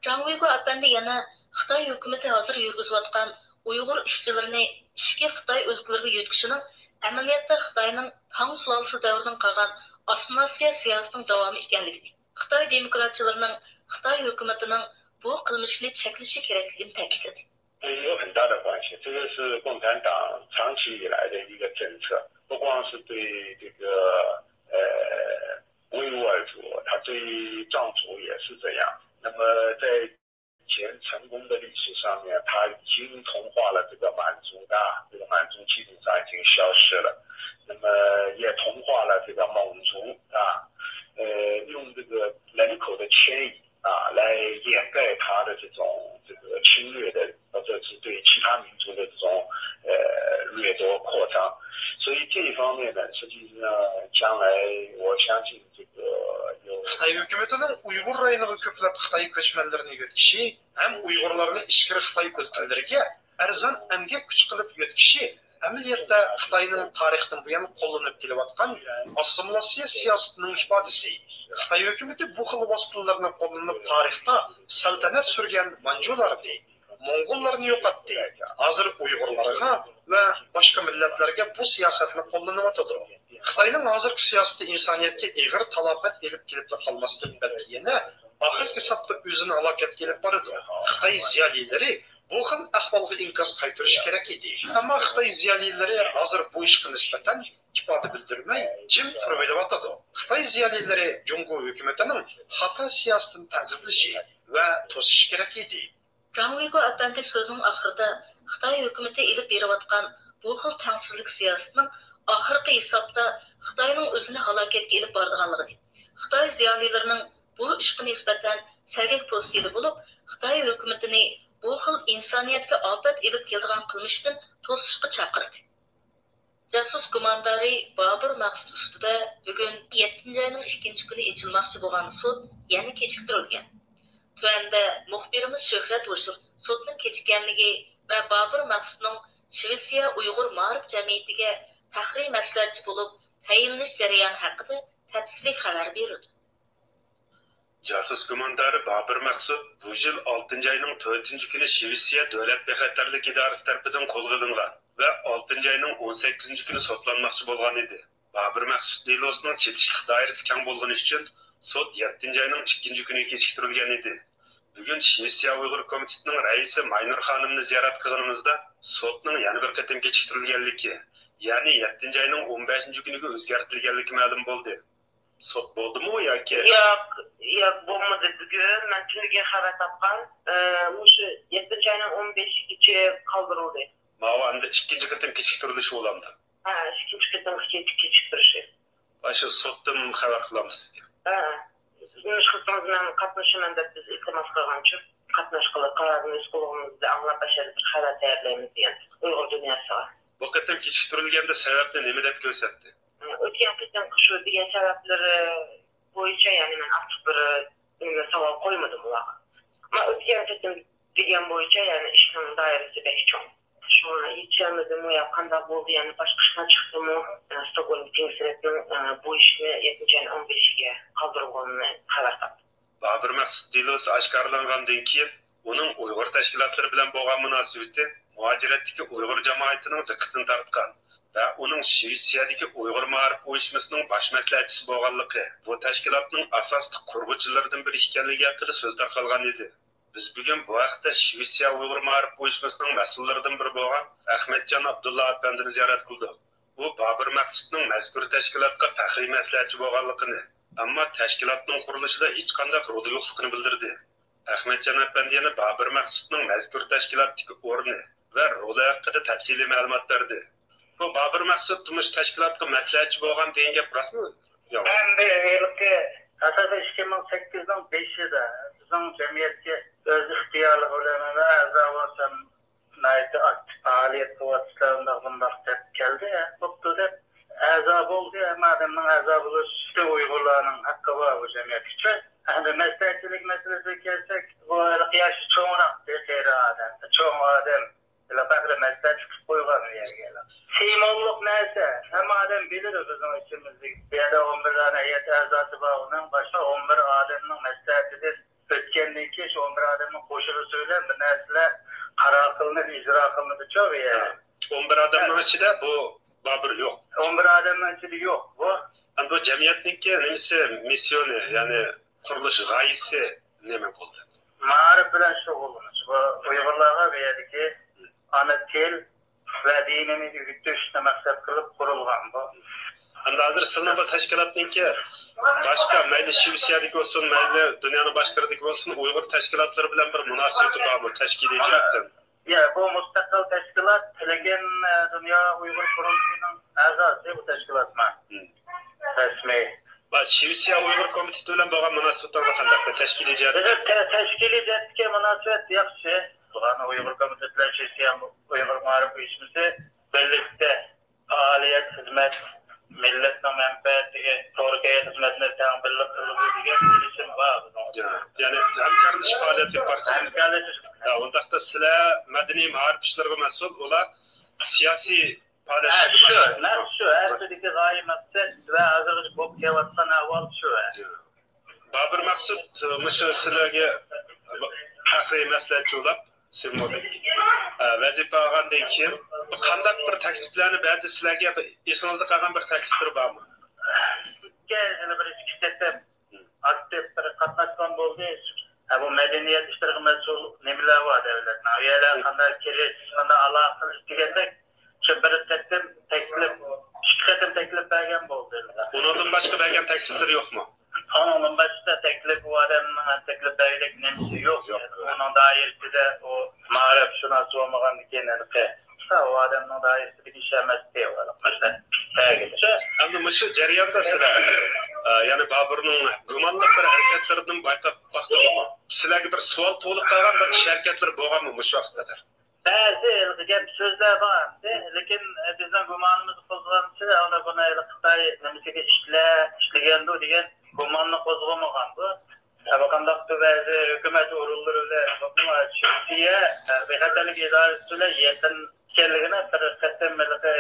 Zhang Weiguo apandi yana Xitoy hukumati hozir yurgizayotgan Uyg'ur ishchilarini ishki Xitoy o'lkalariga yetkazishning amaliyotda Xitoyning Tang sulolasi davridan qolgan Osmosiyo siyosatining davomi ekanligini, Xitoy demokratchilarining Xitoy hukumatining bu qilmishni cheklashi kerakligini ta'kidladi. 有很大的关系，这个是共产党长期以来的一个政策，不光是对这个维吾尔族，他对藏族也是这样。那么在前成功的历史上面，他已经同化了这个满族的，这个满族基本上已经消失了。那么也同化了这个蒙族啊，用这个人口的迁移啊来掩盖他的这个侵略的，或者是对其他民族的这种掠夺扩张。所以这一方面呢，实际上将来我相信这个有。Xitoy hukumatining Uyg'ur rayoniga ko'plab Xitoy ko'chmanlarini yo'tishi ham Uyg'urlarni ichkari Xitoy o'lkalariga arzon emgak kuch qilib yo'tishi amaliyotda Xitoyning tarixdan buyon qo'llanib kelayotgan assimilyatsiya siyosatining ifodasi. Xitoy hukumati bu xil vositalarni qo'llanib tarixda saltanat surgan manjularni, Mo'ng'ullarni yo'qotdi. Hozir Uyg'urlarga va boshqa millatlarga bu siyosatni qo'llanyotdi. Xitoyning hozirgi siyosati insoniyatga ig'ir talofat elib kelib qolmasdan balki yana oxirgi hisobda o'zini halokatga kelib boradi. Xitoy ziyolilari bu xil ahvolga inkas qaytarish kerak edi. Ammo Xitoy ziyolilari hozir bu ishga nisbatan ifoda bildirmay jim turib o'ylayotdi. Xitoy ziyolilari Jungo hukumatining xato siyosatini ta'zirlashi va to'sish kerak edi. Zhang Weiguo apandi so'zining oxirida Xitoy hukumati ilib berayotgan bu xil tangsizlik siyosatining oxirgi hisobda Xitoyning o'zini halokatga ilib borganligini, Xitoy ziyolilarining bu ishga nisbatan sabab postili bo'lib, Xitoy hukumatini bu xil insoniyatga ofat ilib kelgan qilmishdan to'sishga chaqirdi. Jasus gumondori Bobur Maqsud ustida bugun 7-oyning 2-kuni ochilmoqchi bo'lgan sud yana kechiktirilgan. Tuanda muxbirimiz Shuhrat Ushur sudning kechikkanligi va Bobur Maqsudning Shvetsiya Uyg'ur ma'rif jamiyatiga tahriy maslahatchi bo'lib tayinlanish jarayoni haqida tafsiliy xabar berdi. Jasus gumondori Bobur Maqsud bu yil 6-oyning 4-kuni Shvetsiya davlat bexatarlik idorasi tomonidan qo'lga olingan va 6-oyning 18-kuni sotlanmoqchi bo'lgan edi. Bobur Maqsud delosining chetishlik doirasi keng bo'lgani uchun sud 7-oyning 2-kuniga kechiktirilgan edi. Bugun Shvetsiya Uyg'ur komitetining raisi Maynur xonimni ziyorat qilganimizda sudning yana bir qatim kechiktirilganligi, ya'ni 7-oyning 15-kuniga o'zgartirilganligi ma'lum bo'ldi. Sud bo'ldimi yoki? Yo'q, bo'lmadi bugun. Men tunga xabar topgan, o'sha 7-oyning 15-gacha qoldirildi. Ma'lumda 2-chi qatim kechiktirilishi bo'ldi. Ha, 2-chi qatim kechiktirishi. O'sha suddan xabar qilamiz. Ha. Sizning xizmatingizni qatnashaman deb biz iltimos qilgan uchun qatnashqilib qarorimiz qo'limizda anglab bashariy xabar tayyorlaymiz degan Uyg'ur dunyosiga. Bu qatim kechiktirilganda sababni nima deb ko'rsatdi? O'tgan qatim shu degan sabablari bo'yicha, ya'ni men ochiq bir savol qo'ymadim ularga. Men o'tgan qatim degan bo'yicha, ya'ni ishning doirasi bek cho'ng. Shuni yechamidim yo qanday bo'ldi, ya'ni boshqa ishdan chiqdimi, Stokgolm Tingsretning bu ishni 7-oyning 15-ga qoldirganini xabar topdim. Bobur Maqsud delosi oshkorlangandan keyin uning Uyg'ur tashkilotlari bilan bo'lgan munosabati muhojiratdagi Uyg'ur jamoatining diqqatini tortgan va uning Shvetsiyadagi Uyg'ur ma'rif uyushmasining bosh maslahatchisi bo'lganligi bu tashkilotning asosli qurg'uvchilaridan biri ekanligi haqida so'z tarqalgan edi. Biz bugun bu haqda Shvetsiya Uyg'ur ma'rif uyushmasining mas'ullaridan biri bo'lgan Ahmadjon Abdulla apandini ziyorat qildik. U Bobur Maqsudning mazkur tashkilotga faxriy maslahatchi bo'lganligini, ammo tashkilotning qurilishida hech qanday roli yo'qligini bildirdi. Ahmadjon apandi yana Bobur Maqsudning mazkur tashkilotdagi o'rni va roli haqida tafsiliy ma'lumot berdi. Bu Bobur Maqsud tumush tashkilotga maslahatchi bo'lgan degan gap rostmi? Yo'q. Endi asosan 2008-ning 5-ida bizning jamiyatga o'z ixtiyorli bilan a'zo bo'lsam, aktiv faaliyet kıvatışlarında bunlar hep geldi ya. Buktu da azab oldu ya. Mademden azab olur, işte Uygurlarının hakkı var bu cemiyet için. Hani meslekçilik meselesi gelsek, bu yaşı çoğunak diye seyri adam. Çoğun adam. Böyle bakır meslek çıkıp koygan bir yer gelen. Seymolluk neyse, hem adam bilir bizim içimizde. Bir yerde 11 tane heyet azatı var, onun başka 11 adamın mesleğidir. Ötkenliği ki şu 11 adamın koşulu söyler, bir nesle karar kılınır, icra kılınır çok yani. 11 adamın içinde bu Babır yok. 11 adamın içinde yok bu. Yani bu cemiyetninki nemisi misyonu yani kuruluş gayesi neme oldu? Marif bilen şoğulunuz. Bu Uygurlarga verdi ana til ve dinini güttüşüne maksat kılıp kurulgan bu. Hazır sınıf bu teşkilatninki başka meyli Şivsiyadik olsun, meyli dünyanın başkaradaki olsun Uygur teşkilatları bilen bir münasebeti var mı? Teşkiliyecilikten. Ya bu mustakil teşkilat Tilegen Dünya Uygur Kuruluşu'nun azası bu teşkilat mı? Resmi. Şivsiya Uygur Komitesi bilen bağlan münasebetler vatandaşlar teşkiliyecilik. Teşkiliyecilikke münasebet yakşı. Buğanı Uygur Komitesi'ler Şivsiya Uygur Marif Uyuşmusu birlikte faaliyet, hizmet, milletle menfaatine, Türkiye hizmetine tam birlik kılıbı diye bir isim var. Yani hemkarlış faaliyet yaparsın. Hemkarlış. Ondaqda sizler madeni marif işlerine mesul ola siyasi faaliyet. Şu, her türlü gayi maksat ve hazırlık bu kevatsan ahval şu. Babır maksud mışı sizlerge tahriy meseleci olap Simmodik. Vazife ağandan kim? Qandaq bir takliflarni berdi sizlarga esingizda qolgan bir takliflar bormi? Yana bir ikki ketib aktiv bir qatnashgan bo'ldi. Bu madaniyat ishlariga mas'ul nimalar bor davlatning? Uyalar qanday kirish, qanday aloqa qilish degandek shu bir taklif, ikki qatim taklif bergan bo'ldi. Undan boshqa bergan takliflar yo'qmi? Onun başta teklif bu adamın teklif berdik nemsi yok. Onun dairinde o marif şuna sormagan dikenen ki. O adamın dairinde bir işemez diye var. Mesela sevgili. Ama mışı jarayonda sizlar yani Babır'ın gumanlı bir hareketlerden bayqab baxtılımı. Sizlarga bir savol to'liq qolgan bir ish hareketler bo'lganmi mush vaqtda? Bazı gap so'zlar var. Lekin bizning gumonimizni qo'zg'anishi ona buni Xitoy nimasiga ishlagan degan gumanni qo'zg'amagan bu. Bakandaqda ba'zi hukumat organlari bilan Shirkiya bexatarlik idorasi bilan yaqin ekanligini bir qatam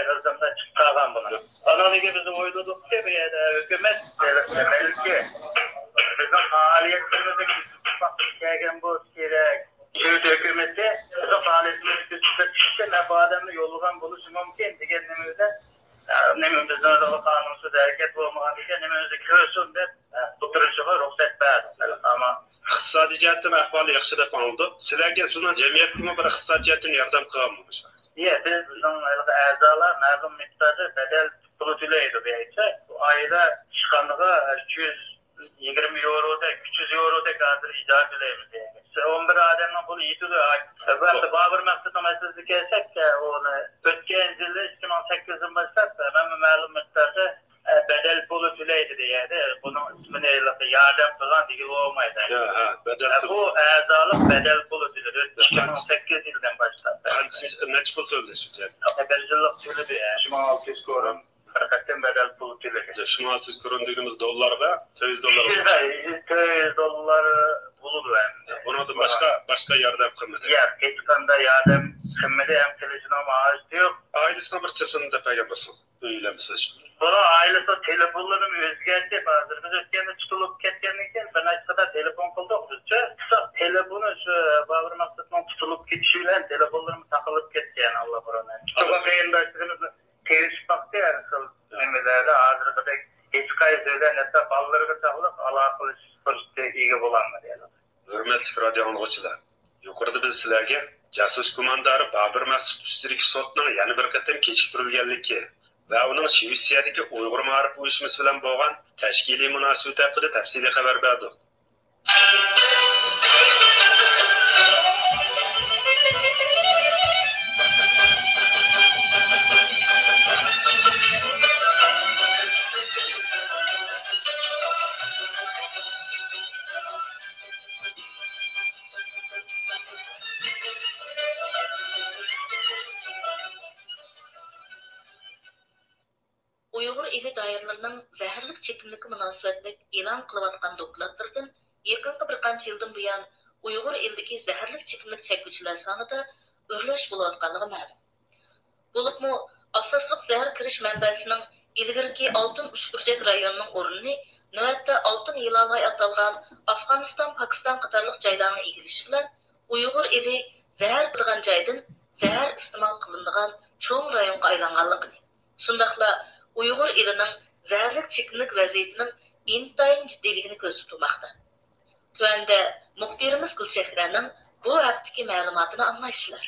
yordamda chiqqan buni. Analiga biz o'yladikki bu yerda hukumat balki bizning faoliyatimizni kelgan bo'lsa kerak. Şöyle hükümeti bu faaliyetleri küçültüşte ne bu adamı yollagan buluş mümkün degan nimada nimamizda qanunsuz hareket bo'lmaganiga nimamizda ko'rsin deb tuturishga ruxsat berdi. Ama iqtisodiy jihatdan ahvoli yaxshi deb oldi. Sizlarga shuni jamiyatga bir iqtisodiy jihatdan yordam qilganmi? Bizning a'zolar ma'lum miqdorda badal pul to'laydi bo'yicha oyda chiqqaniga 220 €da 300 €da kadar icra to'laymiz. 11 adamın bunu yitiyor. Babır maksatı meselesi gelsek onu ötken yılı 2008'in başlar hemen məlum miktarda bedel pulu tüleydi diye bunun ismini yardım kılan değil olmaydı. Bu azalık bedel pulu tüledi. 2008 yıldan başlar. Neç pul tüledi? Bedelcilik tüledi. 2600 korum. Hakikaten bedel pulu tüledi. 2600 korum dediğimiz dolarda 100 dolar. 100 dolar bulundu hem. Bunu da başka yardım kılmadı. Ya, hiç kanda yardım kılmadı hem televizyona maaş yok. Ailesine bir telefonu da paylaşmasın. Öyle misiniz? Bunu ailesi telefonlarını özgerdi. Bazıları biz ötkende tutulup ketkenlikken ben açıkta telefon kıldık. Kısa telefonu şu Babır Maksat'ın tutulup gitişiyle telefonlarımı takılıp ketken Allah buranı. Sabah yayındaşlarımız terişip baktı yani kıl memelerde ağzırda hiç kayıtıyla nette ballarını takılıp alakalı fırsatı iyi bulanlar yani. Hürmetli radyo anlıqçılar. Yukarıda biz sizlerge casus kumandarı Babır Maksat üstürük sotның yani bir qatam kechiktirilganligi va uning Shvetsiyadagi Uyg'ur ma'rif uyushmasi bilan bo'lgan tashkiliy munosabat haqida tafsiliy xabar berdik. ili dairələrinin zəhərlik çəkimlikə münasibətlik elan qılıbatqan dokladlardan yakınqı bir qancha yıldan buyan Uyghur ilidagi zəhərlik çəkimlik çəkuvchilar sonida o'rlash bo'layotganligi ma'lum. Bo'libmi asosliq zəhər kirish manbasining ilgirki Oltin Uchburchak rayonining o'rnini navbatda Oltin Hilolay atalgan Afg'oniston, Pokiston qatorliq joylarni egillashi bilan Uyghur ili zəhər qilgan joydan zəhər iste'mol qilinadigan cho'ng rayonga aylanganligini, shundaqla Uyghur ilining zəhərlik çəkimlik vaziyatining intayin jiddiyligini ko'rsatmoqda. Tuanda muxbirimiz Gulsehraning bu haqdagi ma'lumotini anglaysizlar.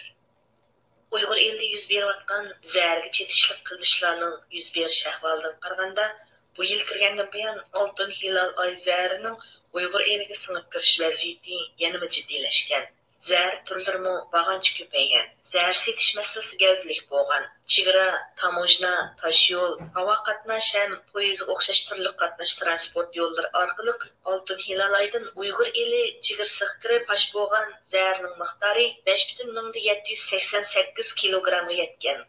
Uyghur elida yuz berayotgan zərgi chetishlik qilmishlarning yuz berish ahvolidan qaraganda, bu yil kirgandan buyon Oltin Hilol oy zərining Uyghur eliga singib kirish vaziyati yanada jiddiylashgan. Zər turlarimi bag'ancha ko'paygan. Zər setish masalasi gavdalik bo'lgan. Chegara, tamojna, tashyo'l, havo qatnash ham poyezdga o'xshash turli qatnash transport yo'llari orqali Oltin Hilol oydan Uyghur eli chegarasiga kirib pash bo'lgan zərning miqdori 5,788 kilogramga yetgan.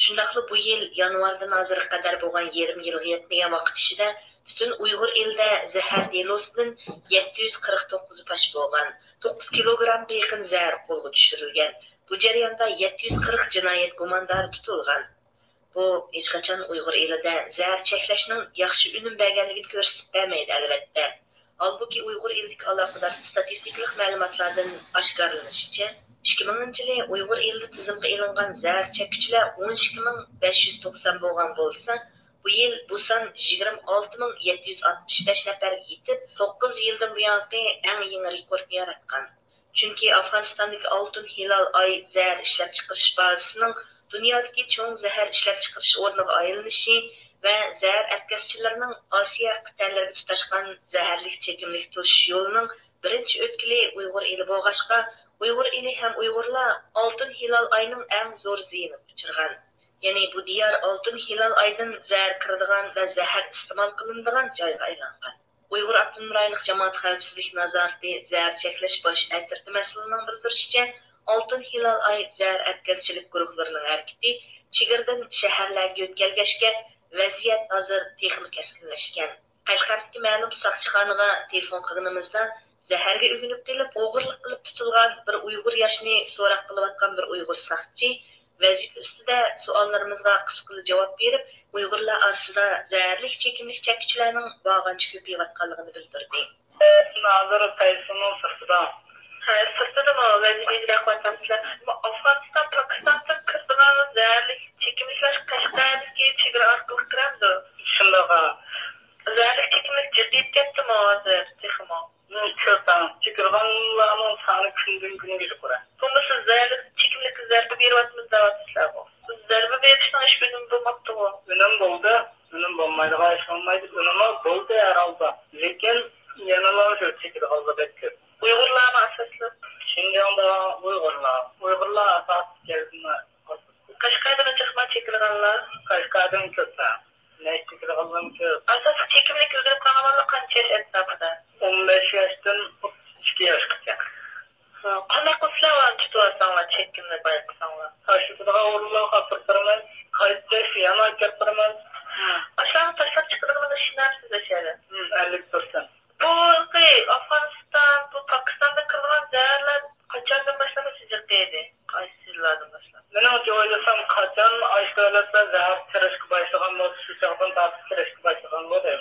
Shundaqla bu yil yanvardan hozirga qadar bo'lgan yarim yilga yetmagan vaqt ichida bütün Uyghur elida zəhər delosidan 749 pash bo'lgan. 9 kilogramga yaqin zər qo'lga tushirilgan. Bu jarayonda 740 jinoyat gumondori tutilgan. Bu hech qachon Uyghur elida zər cheklashning yaxshi unum berganligini ko'rsatib bermaydi albatta. Halbuki Uyghur elidagi aloqador statistik ma'lumotlardan oshkorlanishicha, 2000-yili Uyghur elida tizimga ilingan zər chekuvchilar 12590 bo'lgan bo'lsa, bu yil bu son 26765 nafarga yetib, 9 yildan buyongi eng yangi rekordni yaratgan. Chunki Afg'onistondagi Oltin Hilol oy zər ishlab chiqarish bazasining dunyodagi cho'ng zəhər ishlab chiqarish o'rniga aylanishi va zər atkazchilarining Osiyo qit'alariga tutashgan zəhərlik chekimlik to'sish yo'lining birinchi o'tkili Uyghur eli bo'lg'achqa, Uyghur eli ham Uyg'urlar Oltin Hilol oyning eng zo'r ziyini uchirgan. Ya'ni bu diyor Oltin Hilol oydan zər kiradigan va zəhər iste'mol qilinadigan joyga aylangan. Uyghur Abdunum rayonlik jamoat xavfsizlik nazorati zər cheklash bosh atirti mas'ulining bildirishicha, Oltin Hilol oy zər atkazchilik guruhlarining harakati chegaradan shaharlarga o'tkazgachga vaziyat hozir texnik keskinlashgan. Qashqardagi ma'lum soqchixonaga telefon qilganimizda zəhərga uyg'unib kelib, o'g'irlik qilib tutilgan bir Uyg'ur yoshni so'roq qilayotgan bir Uyg'ur soqchi vazifa ustida savollarimizga qisqacha javob berib, Uyg'urlar orasida zərlik chekimlik chekuvchilarning bag'ancha ko'payayotganligini bildirdi. Hozir Taysunning sirtida. Sirtida vazifa ijro qilyapsizlar. Afg'oniston, Pokistondan kiradigan zərlik chekimliklar Qashqardagi chegara orqali kiradi. Shundaqa. Zərlik chekimlik jiddiyat ketdimi hozir? Texmo. Chekirganlarning soni kundan kunga ko'ra. Bunda siz zərlik chekimlik zarba beryapmiz deyapsizlar. Siz zarba berishning ish unumi bo'lmabdi-ku. Unum bo'ldi. Unum bo'lmaydigan ish bo'lmaydi. Unumi bo'ldi herhalde. Lekin yanada shu chekir hozirda ko'p. Uyg'urlarni asoslab Şinjan'da Uyg'urlar asos keldi. Qashqardan chiqma chekilganlar, Qashqardan ko'pda. Ne chekilganlar ko'p. asos chekimlik o'zgarib qolganlar qancha yosh atrofida? 15 yoshdan 32 yoshgacha. Qanday qilsalar tutyapsizlar chekimlik bayqasanglar? Taşıdığa uğurlar kaptırmaz. Kayıtçı yana kaptırmaz. Aşağı taşlab chiqadigan ishlar sizda shari. 50%. Bu Afg'oniston, bu Pokistonda kirgan zərlər qachondan boshlab sizlarda? Qaysi yillardan boshlab? Men o'ylasam qachon aysh davlatlar zahar kirishga boshlagan bo'lsa, shu chog'dan tartib kirishga boshlagan bo'ldi.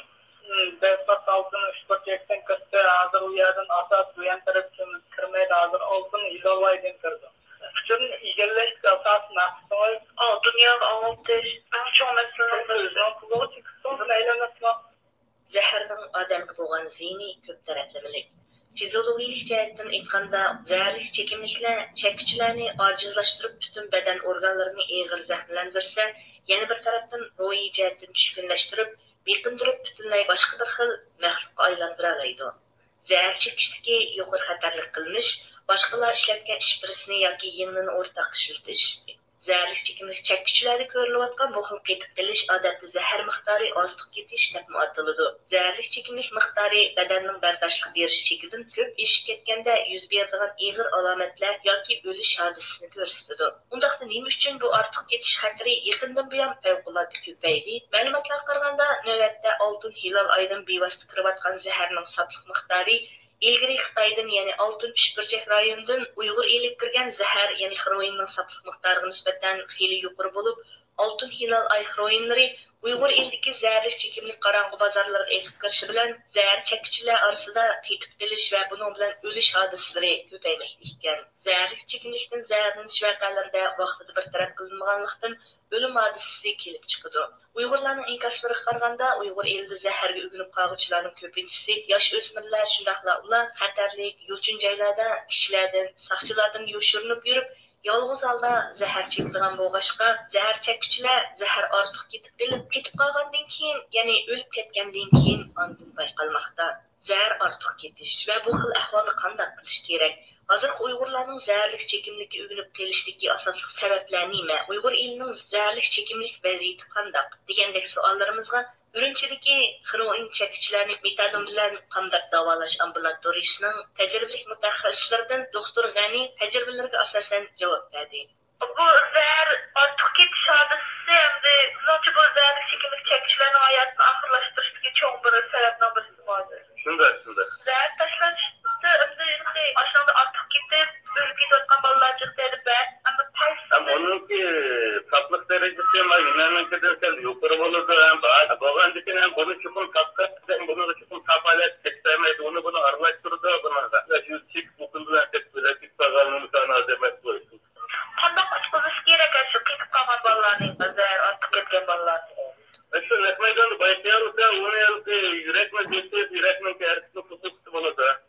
Bezbet altın Uchburchakdan kirdi, hozir u yerdan asos bu yan tarafdan kirmaydi, hozir Oltin Hilolaydan kirdi. Uchun egallash asos naqshoy, dunyoga oltish, cho'ng masalalar. Zəhərnin adamga bo'lgan ziyni ko'p taraflamalı. Fiziologik jihatdan aytganda, zərlik chekimliklar chekuvchilarni ojizlashtirib, butun badan organlarini og'ir zaxmlantirsa, yana bir tarafdan ruhiy jihatdan tushkunlashtirib, beqindirib butunlay boshqa bir xil maxluqqa aylantira oladi. Zəhər chekishdagi yuqori xatarlik qilmish, boshqalar ishlatgan ish birisini yoki yengini o'rtaq ishlatish. zərərli çekimlik çəkkiçilərdə görülüyotqan bu xil qetib qilish odatda zəhər miqdori ortiq ketish deb atıladi. Zərərli çekimlik miqdori badanning bardoshlik berish chekidan ko'p eshib ketganda yuz beradigan ig'ir alomatlar yoki o'lish hodisasini ko'rsatadi. Undaqda nima uchun bu ortiq ketish xatiri yaqindan buyon favqulodda ko'paydi? Ma'lumotlarga qaraganda navbatda oltin hilal oyidan bevosita kirayotgan zaharning sotliq miqdori ilgari Xitoydan, ya'ni oltin pishpirchak rayonidan Uyg'ur elib kirgan zahar, ya'ni heroinning sotliq miqdoriga nisbatan xili yuqori bo'lib, oltin hilal oy heroinlari Uyg'ur elidagi zərərli çekimlik qarang'u bozorlarga ekib kirishi bilan zahar chekkichilar orasida qetib qilish va buning bilan o'lish hodisalari ko'paymoqda ekan. Zərərli çekimlikdan zaharlanish vaqealarida vaqtida bartaraf qilinmaganlikdan o'lim hodisasi kelib chiqadi. Uyg'urlarning inkoshlariga qaraganda Uyg'ur elida zaharga o'ginib qoluvchilarning ko'pinchisi yosh o'smirlar, shundaqla ular xatarlik, yo'lchin joylarda kishilardan, soqchilardan yoshirinib yurib, yolg'iz holda zahar chekadigan bo'lg'achqa, zahar chekkichilar zahar ortiq ketib qolgandan keyin, ya'ni o'lib ketgandan keyin ondan bayqalmoqda. Zahar ortiq ketish va bu xil ahvolda qanday qilish kerak? Hozir Uyg'urlarning zərərlik çekimlikka o'ginib kelishdagi asosiy sabablar nima? Uyg'ur elining zərərlik çekimlik vaziyati qanday degandek savollarimizga Ürümchidagi heroin chekkichilarni metadon bilan qanday davolash ambulatoriyasining tajribali mutaxassislaridan doktor G'ani tajribalariga asosan javob berdi. Bu zahar ortiq ketish hodisasi hamda bizning bu zərərlik çekimlik chekkichilarning hayotini oxirlashtirishdagi cho'ng bir sababdan birisi bo'ladi. Shunday. Zahar tashlash aşağıda artık gidip bölgeyi tutkan balalar çıktıydı ben. Ama ters. Ama onunki saplık derecesi ama yunanınkinden yukarı olurdu. Bagan dikine bunu çukum tapkat, bunu da çukum tapalet teksemeydi. Bunu arlaştırdı. Bunu da yüksek okuldular tepkiletik baganını sana azemet koysun. Kandak uçkuzuş gerek şu gidip kalan balaların zahar artık gitken balalar. Şu nekmeyden baytıyarlıkta onu yalıkta yürekme gösterip yürekme kertisini kutuktu bunu da.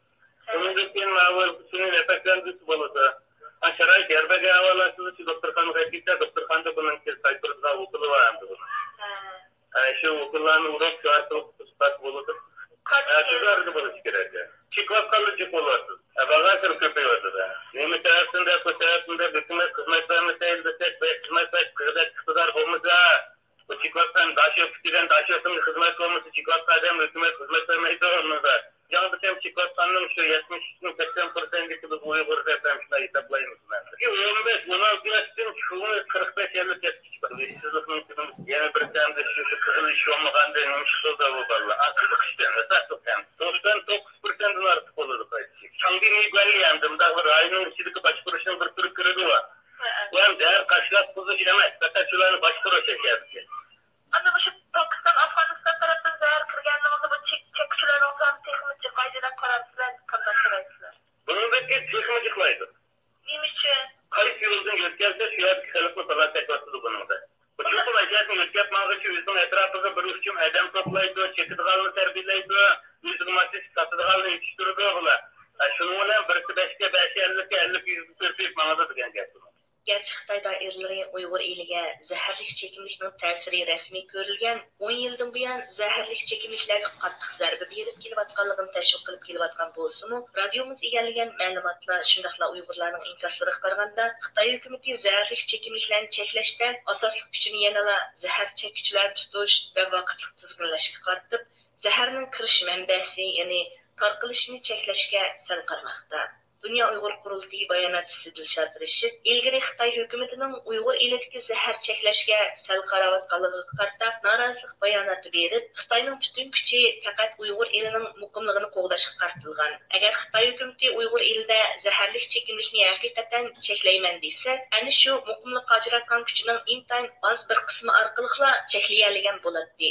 Onun avval senin efektleriniz bo'ladi. Aşaray gerbaga avvalasiz doktorxonaga aytsa, doktorxonada bunun saytida okulu var hamda buni. Shu okullarni urib chiqarib ispat bo'ladi. Qanday bo'lishi kerak. Chiqib qolishi bo'ladi. Bag'ashir ko'payadi. Nima tarafında ko'tarishda hukumat xizmatlarini tayinlasak, xizmatlar iqtidor bo'lmasa, bu chiqibdan dashoqdan xizmat bo'lmasa, chiqibdan hukumat xizmatlarini tayinlaydi. Yanında hem çıkartanın şu 70-80%'deki biz Uygur'da şuna hesaplayınız. 15-16 yaşın şunu 45-50 tepkiç var. İşsizliğinin yeni bir tane de şu kızıl iş olmadan denilmiş o da bu valla. Akıllık işte. Esaslıktan. 99%'den artık olurdu kayıtçık. Şangini belli yandım. Daha rayının içindeki başkuruşun bir tür kırığı var. Ulan değer karşılat kuzu giremez. Fakat şularını başkuru çekerdi. Ama şu Pakistan, Afganistan tarafından zahar kırganlığında bu çekkiçiler olsan tekmeci qaydadan qarabsizlar, qanday qaraysiz? Bunundaki tekmeciklaydı. Nima uchun? Qaysi yo'ldan o'tkazsa shu yerga xalqni talat etadi buningda. Bu chuqur vaziyatni o'tkazmoqchi o'zining atrofiga bir uchun odam to'playdi, chekadiganlarni tarbiyalaydi, o'zining mas'ul satadiganlarni yetishtiradi bular. Shuning bilan 1-5 ga 50 manada degan gap. Gerçi Xitoy doiralari Uyg'ur eliga zaharli chekimlikning ta'siri rasmiy ko'rilgan 10 yildan buyon zaharli chekimliklarga qattiq zarba berib kelayotganligini tashviq qilib kelayotgan bo'lsa-mu, radiomiz egallagan ma'lumotlar shundaqla Uyg'urlarning inkoslariga qaraganda Xitoy hukumati zaharli chekimliklarni cheklashda asosli kuchini yanada zahar chekkichilar tutish va vaqtli tizginlashga qaratib, zaharning kirish manbasi, ya'ni tarqalishini cheklashga sal qarmoqda. Dünya Uyghur Qurultayı bayonotchisi Dilshod Rashid ilgari Xitoy hukumatining Uyg'ur elidagi zahar cheklashga sal qarayotganligiga qarata norozilik bayonoti berib, Xitoyning butun kuchi faqat Uyg'ur elining muqimligini qo'g'dashga qaratilgan. Agar Xitoy hukumati Uyg'ur elida zaharli chekimlikni haqiqatan cheklayman desa, ana shu muqimlikqa ajratgan kuchining intayin oz bir qismi orqali cheklayaolgan bo'ladi.